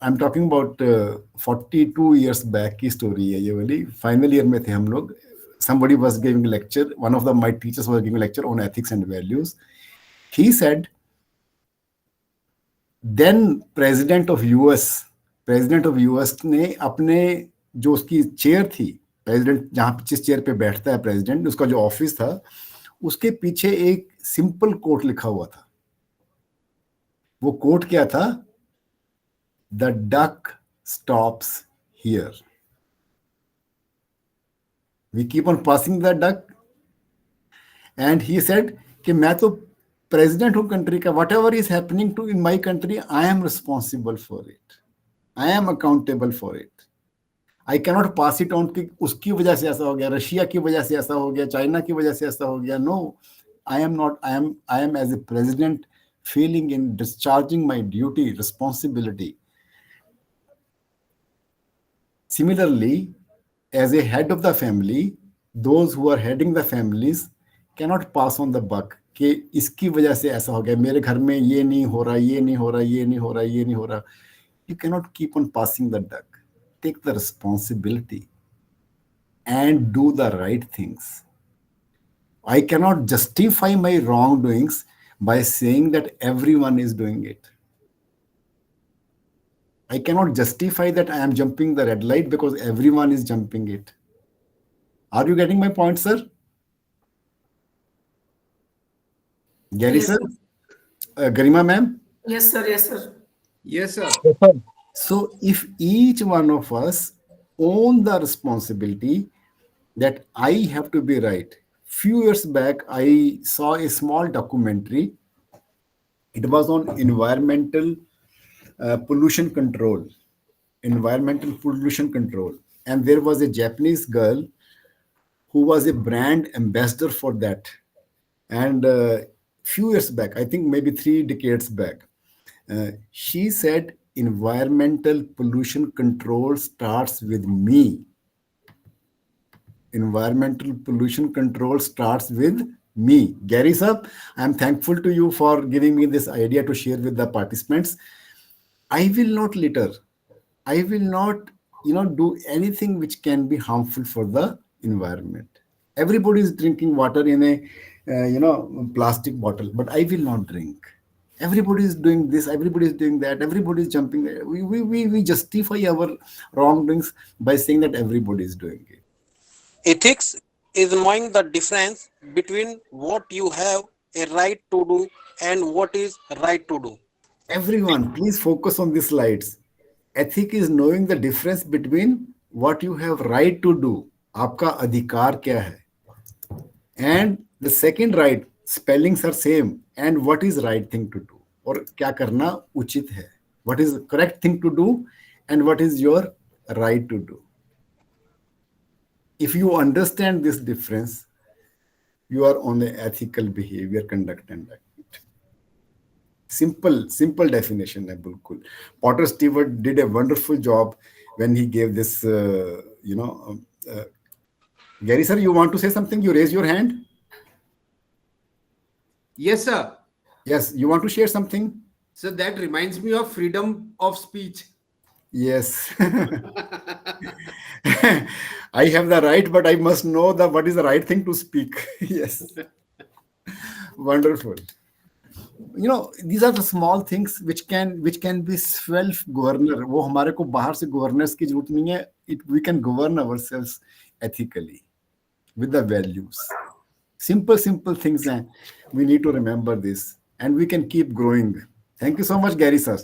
I'm talking about 42 years back की story है ये वाली. Final year में थे हम लोग. Somebody was giving a lecture. One of my teachers was giving a lecture on ethics and values. He said, then president of US ने अपने जो उसकी चेयर थी, प्रेसिडेंट जहां जिस चेयर पे बैठता है प्रेसिडेंट, उसका जो ऑफिस था, उसके पीछे एक सिंपल कोट लिखा हुआ था। वो कोट क्या था? The duck stops here, we keep on passing the duck. And he said कि मैं तो प्रेसिडेंट हूं कंट्री का, whatever is happening to in my country, I am responsible for it, I am accountable for it. I cannot pass it on कि उसकी वजह से ऐसा हो गया, रशिया की वजह से ऐसा हो गया, चाइना की वजह से ऐसा हो गया। No, I am not, I am as a president feeling in discharging my duty, responsibility. Similarly, as a head of the family, those who are heading the families cannot pass on the buck कि इसकी वजह से ऐसा हो गया, मेरे घर में ये नहीं हो रहा, ये नहीं हो रहा, ये नहीं हो रहा, ये नहीं हो रहा। You cannot keep on passing the duck. Take the responsibility and do the right things. I cannot justify my wrongdoings by saying that everyone is doing it. I cannot justify that I am jumping the red light because everyone is jumping it. Are you getting my point, sir? Gary, Yes, sir? Garima, ma'am? Yes, sir. Yes, sir. Yes, sir. So if each one of us own the responsibility that I have to be right. Few years back, I saw a small documentary. It was on environmental pollution control. Environmental pollution control. And there was a Japanese girl who was a brand ambassador for that. And few years back, I think maybe 3 decades back, she said, environmental pollution control starts with me. Environmental pollution control starts with me. Gary sir, I am thankful to you for giving me this idea to share with the participants. I will not litter. I will not, do anything which can be harmful for the environment. Everybody is drinking water in a, plastic bottle, but I will not drink. Everybody is doing this, everybody is doing that, everybody is jumping. We justify our wrongdoings by saying that everybody is doing it. Ethics is knowing the difference between what you have a right to do and what is right to do. Everyone, please focus on these slides. Ethic is knowing the difference between what you have right to do, आपका अधिकार क्या है, and the second right, spellings are same, and what is right thing to do, और क्या करना उचित है, what is the correct thing to do, and what is your right to do. If you understand this difference, you are on the ethical behavior, conduct and act. Simple definition है बिल्कुल. Potter Stewart did a wonderful job when he gave this, Gary sir, you want to say something? You raise your hand. Yes, sir. Yes, you want to share something? So that reminds me of freedom of speech. Yes. I have the right, but I must know what is the right thing to speak. Yes. Wonderful. These are the small things which can be self-governor. वो हमारे को बाहर से governors की जरूरत नहीं है. We can govern ourselves ethically with the values. Simple things हैं. We need to remember this, and we can keep growing. Thank you so much, Gary sir.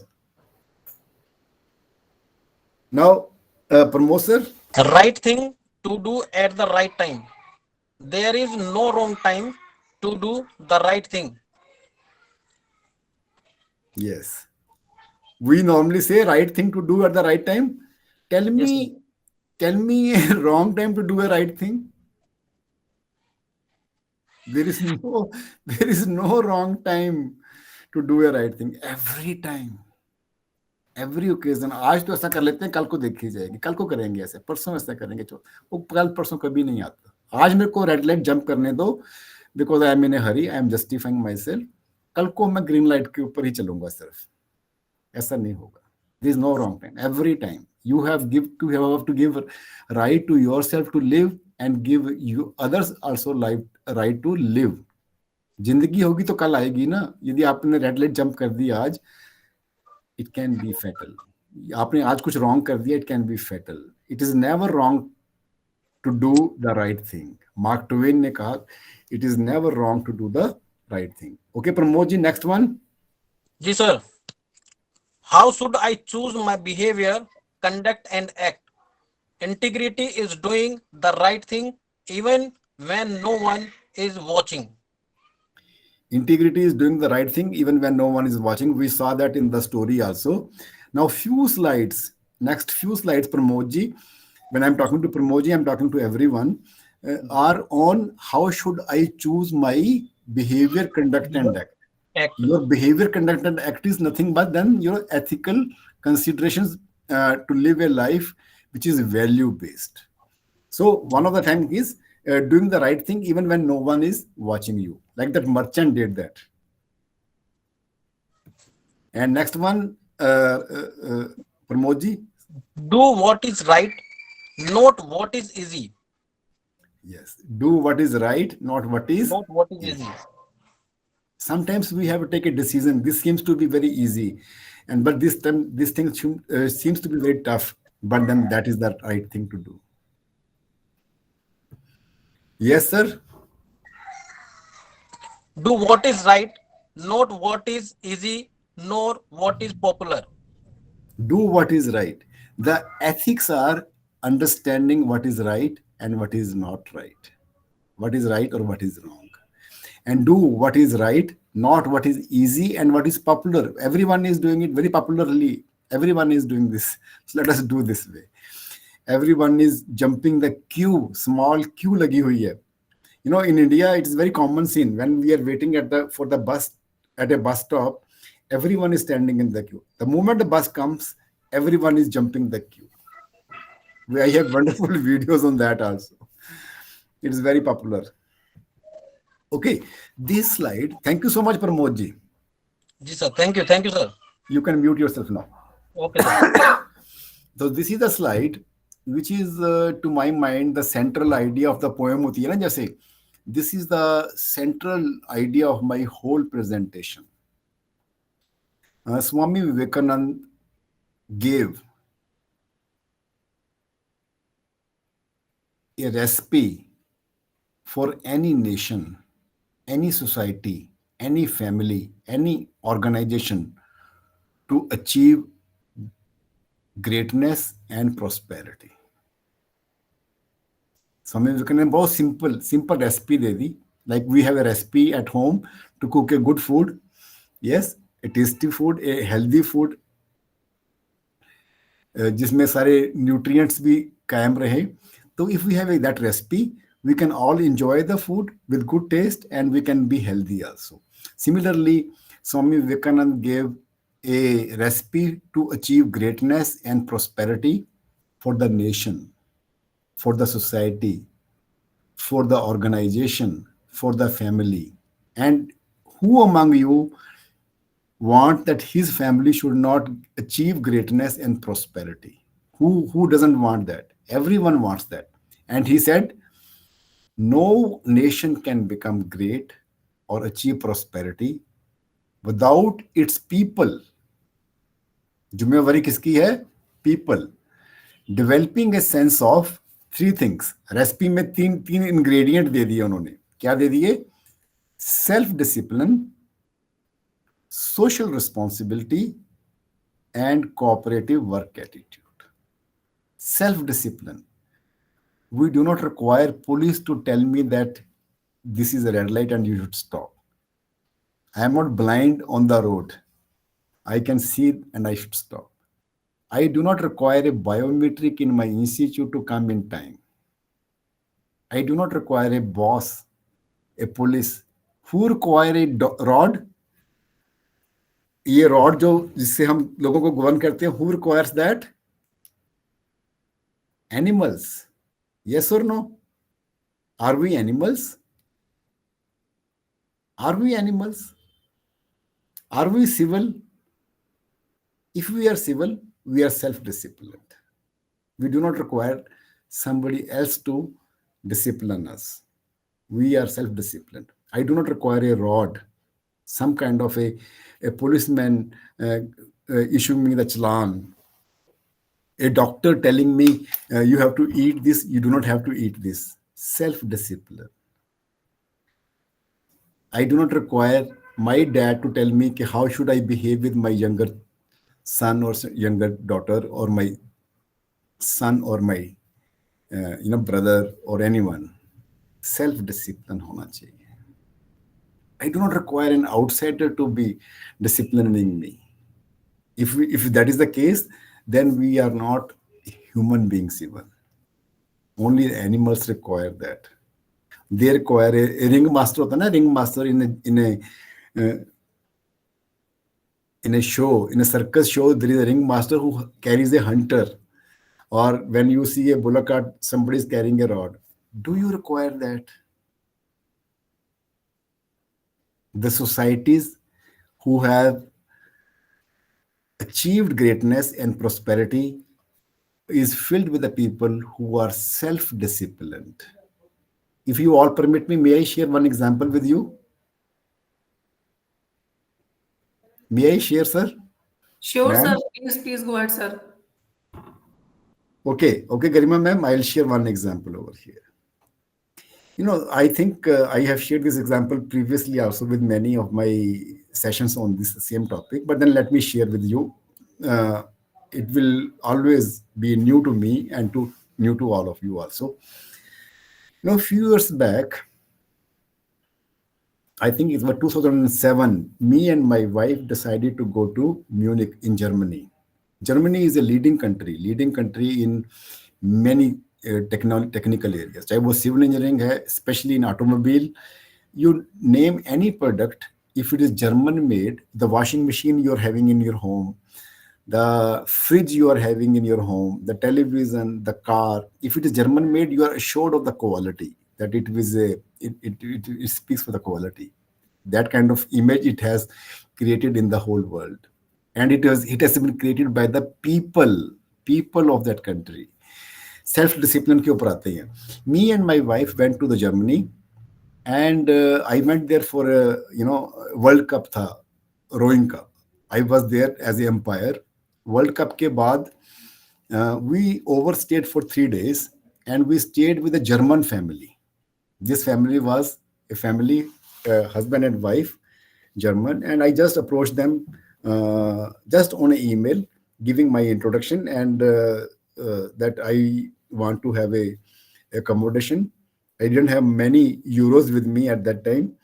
Now, Parmod sir. Right thing to do at the right time. There is no wrong time to do the right thing. Yes. We normally say right thing to do at the right time. Tell me a wrong time to do a right thing. There is no wrong time to do a right thing. Every time. Every occasion. आज तो ऐसा कर लेते हैं, कल को देखी जाएगी, कल को करेंगे ऐसे, परसों ऐसा करेंगे, वो कल परसों कभी नहीं आता. आज मेरे को रेड लाइट जंप करने दो because I am in A Hari, I am justifying my self. कल को मैं ग्रीन लाइट के ऊपर ही चलूंगा सिर्फ. ऐसा नहीं होगा. There is no wrong time. Every time you have to give right to yourself to live and give you others also right to live. जिंदगी होगी तो कल आएगी ना. यदि आपने रेड लाइट जंप कर दी आज, it can be fatal. आपने आज कुछ रॉन्ग कर दिया, it can be fatal. it is never wrong to do the right thing. Mark Twain ने कहा, it is never wrong to do the right thing. Okay, Pramod ji, next one. Ji sir. How should I choose my behavior, conduct, and act? Integrity is doing the right thing even when no one is watching. Integrity is doing the right thing even when no one is watching. We saw that in the story also. Now, next few slides, Pramod ji, when I'm talking to Pramod ji, I'm talking to everyone, are on how should I choose my behavior, conduct, and act. Act. Your behavior, conduct, and act is nothing but then your ethical considerations to live a life which is value based. So one of the things is doing the right thing even when no one is watching you, like that merchant did that. And next one, Pramod ji. Do what is right, not what is easy. Yes, do what is right, not what is easy. Sometimes we have to take a decision. This seems to be very easy, but this time this thing seems to be very tough. But then that is the right thing to do. Yes, sir. Do what is right, not what is easy, nor what is popular. Do what is right. The ethics are understanding what is right and what is not right, what is right or what is wrong, and do what is right, not what is easy and what is popular. Everyone is doing it very popularly. Everyone is doing this. So let us do this way. Everyone is jumping the queue, small queue lagi hui hai. You know, in India, it is very common scene when we are waiting for the bus at a bus stop. Everyone is standing in the queue. The moment the bus comes, everyone is jumping the queue. I have wonderful videos on that also. It is very popular. Okay, this slide. Thank you so much, Parmod ji. Ji sir, thank you, sir. You can mute yourself now. Okay, sir. So this is the slide which is to my mind the central idea of the poem होती है ना जैसे. This is the central idea of my whole presentation. Swami Vivekananda gave a recipe for any nation, any society, any family, any organization to achieve greatness and prosperity. Swami Vivekananda ने बहुत simple recipe they the. Like we have a recipe at home to cook a good food. Yes, a tasty food, a healthy food, जिसमें सारे nutrients भी कायम रहे. So if we have that recipe, we can all enjoy the food with good taste and we can be healthy also. Similarly, Swami Vivekananda gave a recipe to achieve greatness and prosperity for the nation, for the society, for the organization, for the family. And who among you want that his family should not achieve greatness and prosperity? Who doesn't want that? Everyone wants that. And he said, no nation can become great or achieve prosperity without its people. जिम्मेवारी किसकी है? People. Developing a sense of three things. Recipe में तीन ingredient दे दिए उन्होंने. क्या दे दिए? Self discipline, social responsibility, and cooperative work attitude. Self discipline. We do not require police to tell me that this is a red light and you should stop. I am not blind on the road. I can see and I should stop. I do not require a biometric in my institute to come in time. I do not require a boss, a police. Who require a rod? ये rod जो जिससे हम लोगों को govern करते हैं, who requires that? Animals. Yes or no? Are we animals? Are we animals? Are we civil? If we are civil, we are self-disciplined. We do not require somebody else to discipline us. We are self-disciplined. I do not require a rod, some kind of a policeman issuing me the challan. A doctor telling me you have to eat this, you do not have to eat this. Self-discipline. I do not require my dad to tell me how should I behave with my younger son or younger daughter, or my son or my brother or anyone. Self-discipline hona chahiye. I do not require an outsider to be disciplining me. If that is the case, then we are not human beings even. Only animals require that. They require a ring master. होता है ना, ring master in a show, in a circus show, there is a ring master who carries a hunter. Or when you see a bullock cart, somebody is carrying a rod. Do you require that? The societies who have achieved greatness and prosperity is filled with the people who are self-disciplined. If you all permit me, may I share one example with you? May I share, sir? Sure, Ma'am? sir. Please go ahead, sir. Okay, Garima ma'am, I'll share one example over here. I think I have shared this example previously also with many of my sessions on this same topic, but then let me share with you. It will always be new to me and new to all of you also. A few years back, I think it was 2007, me and my wife decided to go to Munich in Germany. Germany is a leading country in many technical areas. चाहे वो civil engineering है, especially in automobile. You name any product, if it is German made, the washing machine you're having in your home, the fridge you are having in your home, the television, the car, if it is German made, you are assured of the quality, that it speaks for the quality. That kind of image it has created in the whole world. And it has been created by the people of that country. Self-discipline के ऊपर आते हैं. Me and my wife went to the Germany, and I went there for a World Cup था, rowing का. I was there as an umpire. World Cup के बाद we overstayed for 3 days, and we stayed with a German family. This family was a family, husband and wife, German, and I just approached them just on an email, giving my introduction and that I want to have a accommodation. I didn't have many euros with me at that time.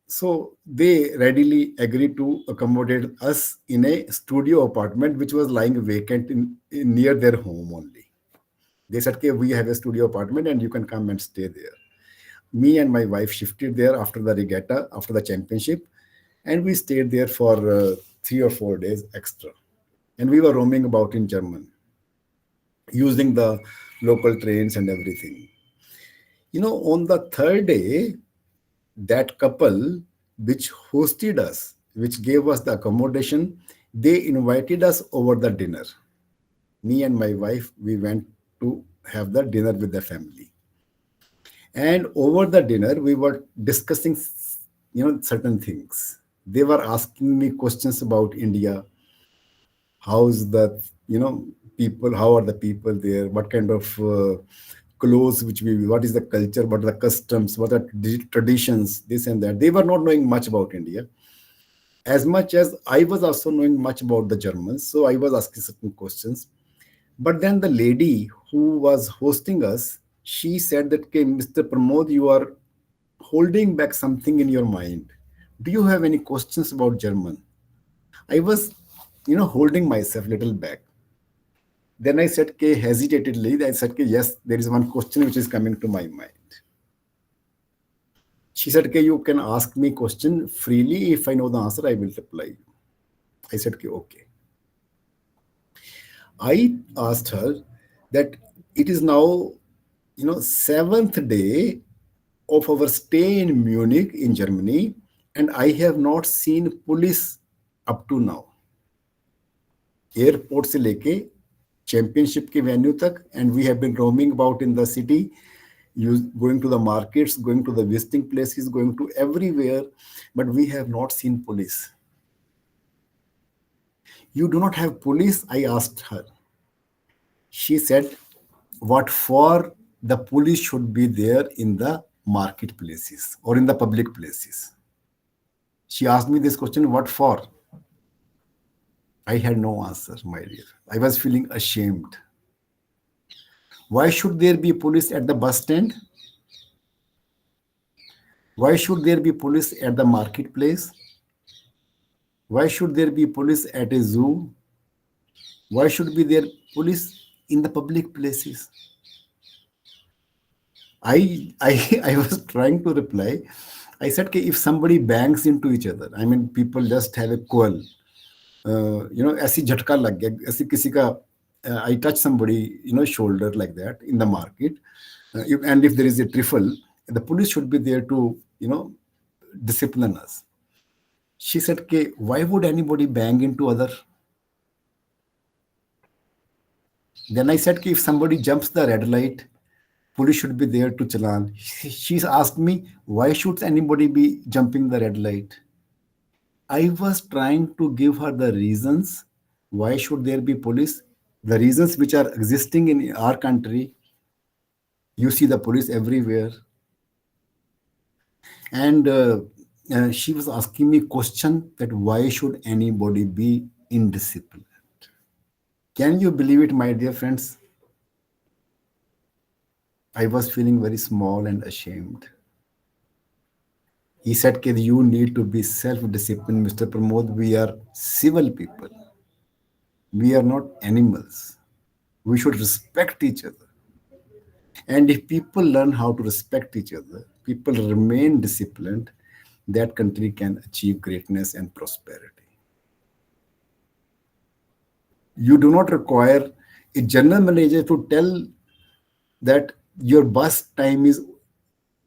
So they readily agreed to accommodate us in a studio apartment, which was lying vacant in near their home only. They said, okay, we have a studio apartment and you can come and stay there. Me and my wife shifted there after the regatta, after the championship, and we stayed there for 3 or 4 days extra. And we were roaming about in German, using the local trains and everything. On the third day, that couple which hosted us, which gave us the accommodation, they invited us over the dinner. Me and my wife, we went to have the dinner with the family. And over the dinner, we were discussing, certain things. They were asking me questions about India. How's the, people, how are the people there? What kind of clothes which we, what is the culture, what are the customs, what are the traditions, this and that. They were not knowing much about India, as much as I was also knowing much about the Germans. So I was asking certain questions. But then the lady who was hosting us, she said that, okay, Mr. Parmod, you are holding back something in your mind. Do you have any questions about German? I was, holding myself a little back. Then I said, okay, hesitatedly, I said, okay, yes, there is one question which is coming to my mind. She said, okay, you can ask me question freely. If I know the answer, I will reply you. I said, okay. I asked her that it is now, 7th day of our stay in Munich in Germany, and I have not seen police up to now. Airport se leke championship ke venue tak, and we have been roaming about in the city, going to the markets, going to the visiting places, going to everywhere, but we have not seen police. You do not have police? I asked her. She said, what for the police should be there in the marketplaces or in the public places? She asked me this question, what for? I had no answer, my dear. I was feeling ashamed. Why should there be police at the bus stand? Why should there be police at the marketplace? Why should there be police at a zoo? Why should be there police in the public places? I was trying to reply. I said, okay, if somebody bangs into each other, I mean, people just have a quarrel. ऐसी झटका लग गया, ऐसी किसी का, I touch somebody, shoulder like that in the market, and if there is a trifle, the police should be there to, discipline us. She said, okay, why would anybody bang into other? Then I said, okay, if somebody jumps the red light, police should be there to challan. She's asked me, why should anybody be jumping the red light? I was trying to give her the reasons why should there be police, the reasons which are existing in our country. You see the police everywhere. And she was asking me question that why should anybody be indisciplined? Can you believe it, my dear friends? I was feeling very small and ashamed. He said, Kid, you need to be self-disciplined, Mr. Parmod. We are civil people. We are not animals. We should respect each other. And if people learn how to respect each other, people remain disciplined, that country can achieve greatness and prosperity. You do not require a general manager to tell that your bus time is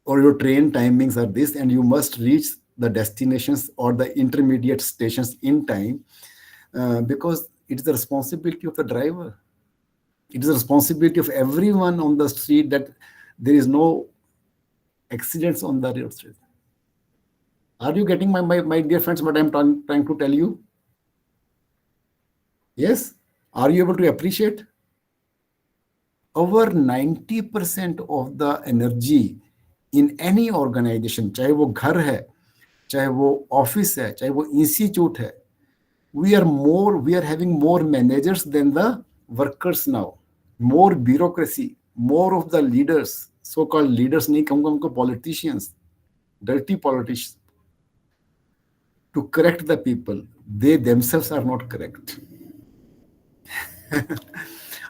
or your train timings are this and you must reach the destinations or the intermediate stations in time, because it is the responsibility of the driver. It is the responsibility of everyone on the street that there is no accidents on the road street. Are you getting my dear friends what I'm trying to tell you? Yes? Are you able to appreciate? Over 90% of the energy in any organization, चाहे वो घर है, चाहे वो office है, चाहे वो institute है, we are having more managers than the workers now. More bureaucracy, more of the leaders, so-called leaders, नहीं कहूँगा उनको, politicians, dirty politicians, to correct the people. They themselves are not correct.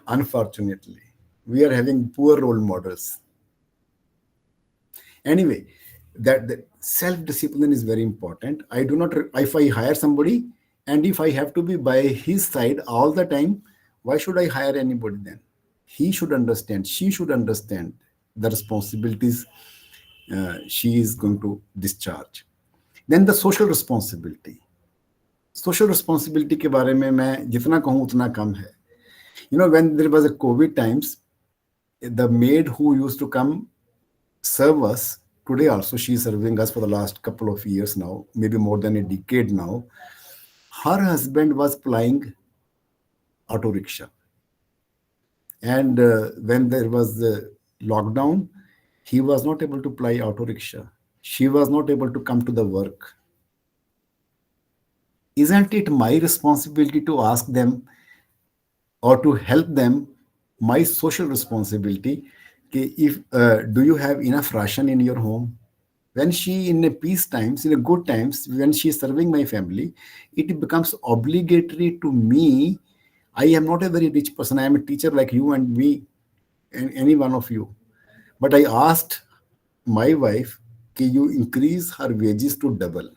Unfortunately, we are having poor role models. Anyway, that self-discipline is very important. I do not, if I hire somebody and if I have to be by his side all the time, why should I hire anybody then? He should understand, she should understand the responsibilities she is going to discharge. Then the social responsibility. Social responsibility के बारे में मैं जितना कहूँ उतना कम है. When there was a COVID times, the maid who used to come serve us, today also she is serving us for the last couple of years now, maybe more than a decade now. Her husband was plying auto rickshaw. And when there was the lockdown, he was not able to ply auto rickshaw. She was not able to come to the work. Isn't it my responsibility to ask them or to help them? My social responsibility, if do you have enough ration in your home? When she, in a peace times, in a good times, when she is serving my family, it becomes obligatory to me. I am not a very rich person. I am a teacher like you and me and any one of you. But I asked my wife, can you increase her wages to double?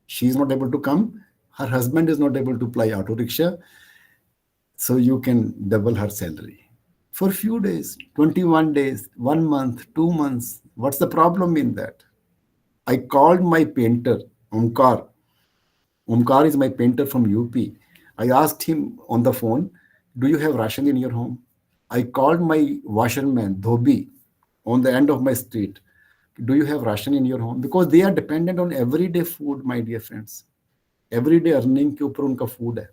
She is not able to come. Her husband is not able to ply auto rickshaw. So you can double her salary. For a few days, 21 days, 1 month, 2 months. What's the problem in that? I called my painter, Omkar. Omkar is my painter from UP. I asked him on the phone, do you have ration in your home? I called my washerman, Dhobi, on the end of my street. Do you have ration in your home? Because they are dependent on everyday food, my dear friends. Everyday earning के ऊपर उनका food है.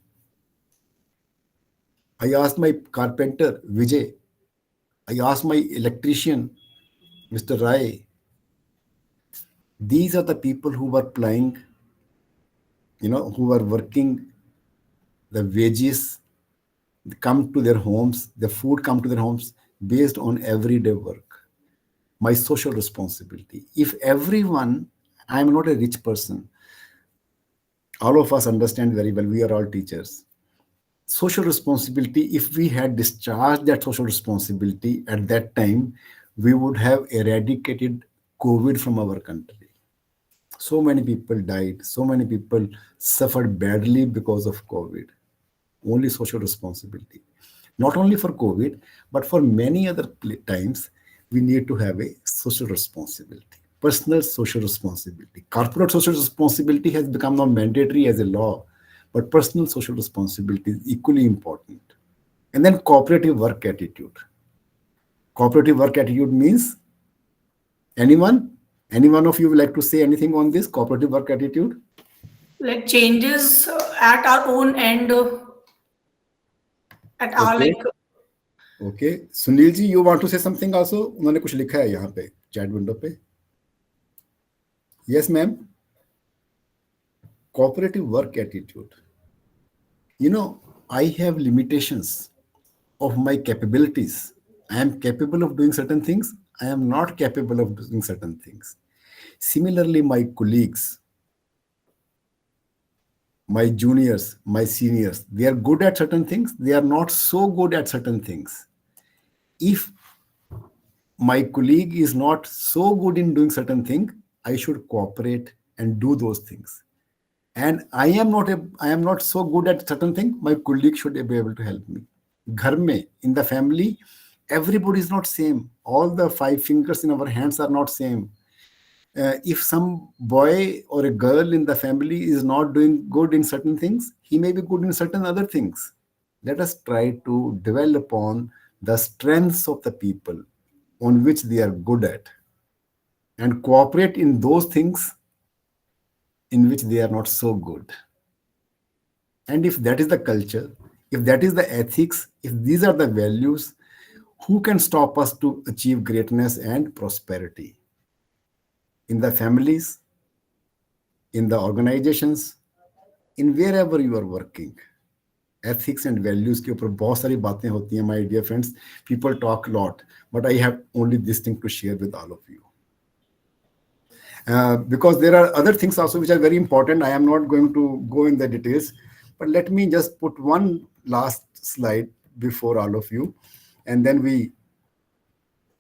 I asked my carpenter Vijay, I asked my electrician Mr. Rai. These are the people who were plying, who were working. The wages come to their homes, the food come to their homes based on everyday work. My social responsibility. If everyone, I am not a rich person, all of us understand very well, we are all teachers. Social responsibility, if we had discharged that social responsibility at that time, we would have eradicated COVID from our country. So many people died, so many people suffered badly because of COVID. Only social responsibility. Not only for COVID, but for many other times, we need to have a social responsibility. Personal social responsibility. Corporate social responsibility has become now mandatory as a law, but personal social responsibility is equally important. And then cooperative work attitude. Cooperative work attitude means anyone? Any one of you would like to say anything on this cooperative work attitude? Like changes at our own end, at our Okay. like. Okay Sunil ji you want to say something also उन्होंने कुछ लिखा है यहाँ पे chat window पे yes ma'am cooperative work attitude. I have limitations of my capabilities. I am capable of doing certain things, I am not capable of doing certain things. Similarly, my colleagues, my juniors, my seniors, they are good at certain things, they are not so good at certain things. If my colleague is not so good in doing certain thing, I should cooperate and do those things. And I am not so good at certain thing, my colleague should be able to help me. Ghar mein, in the family, everybody is not same. All the 5 fingers in our hands are not same. If some boy or a girl in the family is not doing good in certain things, he may be good in certain other things. Let us try to develop on the strengths of the people on which they are good at and cooperate in those things in which they are not so good. And if that is the culture, if that is the ethics, if these are the values, who can stop us to achieve greatness and prosperity? In the families, in the organizations, in wherever you are working. Ethics and values के ऊपर बहुत सारी बातें होती हैं, my dear friends. People talk a lot, but I have only this thing to share with all of you. Because there are other things also which are very important. I am not going to go in the details, but let me just put one last slide before all of you, and then we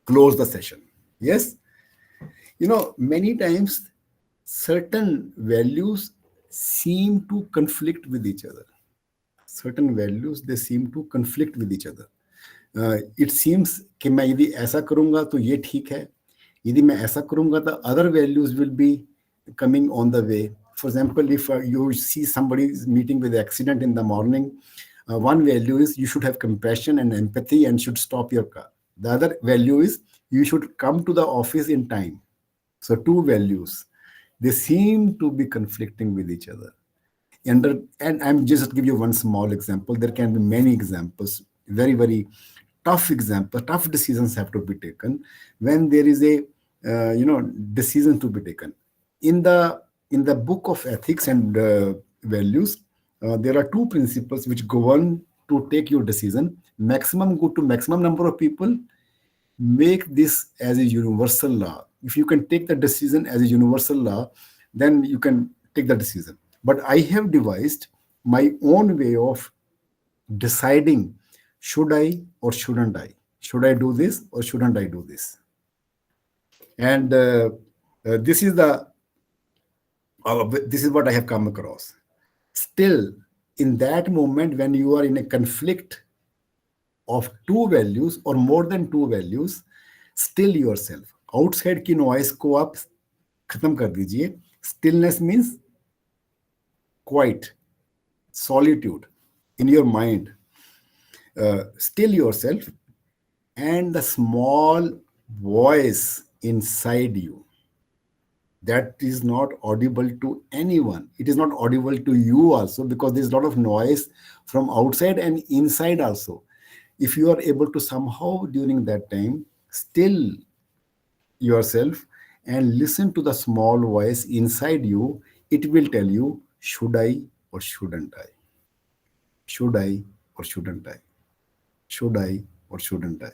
close the session. Yes? Many times certain values seem to conflict with each other. Certain values, they seem to conflict with each other. It seems कि मैं यदि ऐसा करूंगा तो ये ठीक है, यदि मैं ऐसा करूंगा the other values will be coming on the way. For example, if you see somebody is meeting with accident in the morning, one value is you should have compassion and empathy and should stop your car. The other value is you should come to the office in time. So 2 values, they seem to be conflicting with each other. And I'm just give you one small example. There can be many examples, very, very tough example. Tough decisions have to be taken when there is a decision to be taken. In the book of ethics and values, there are 2 principles which govern to take your decision. Maximum good to maximum number of people. Make this as a universal law. If you can take the decision as a universal law, then you can take the decision. But I have devised my own way of deciding, should I or shouldn't I? Should I do this or shouldn't I do this? And this is what I have come across. Still, in that moment when you are in a conflict of 2 values or more than 2 values, still yourself. Outside की noise को आप खत्म कर दीजिए. Stillness means quiet, solitude in your mind. Still yourself and the small voice inside you. that is not audible to anyone. It is not audible to you also, because there's a lot of noise from outside and inside also. If you are able to somehow during that time still yourself and listen to the small voice inside you, it will tell you, should I or shouldn't I? Should I or shouldn't I? Should I or shouldn't I?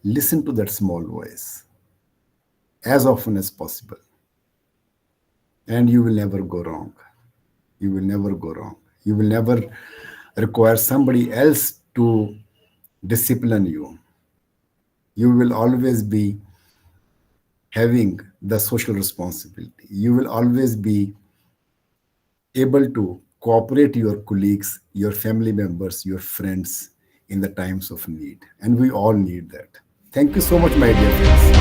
Listen to that small voice as often as possible, and you will never go wrong. You will never go wrong. You will never require somebody else to discipline you. You will always be having the social responsibility. You will always be able to cooperate your colleagues, your family members, your friends in the times of need. And we all need that. Thank you so much, my dear friends.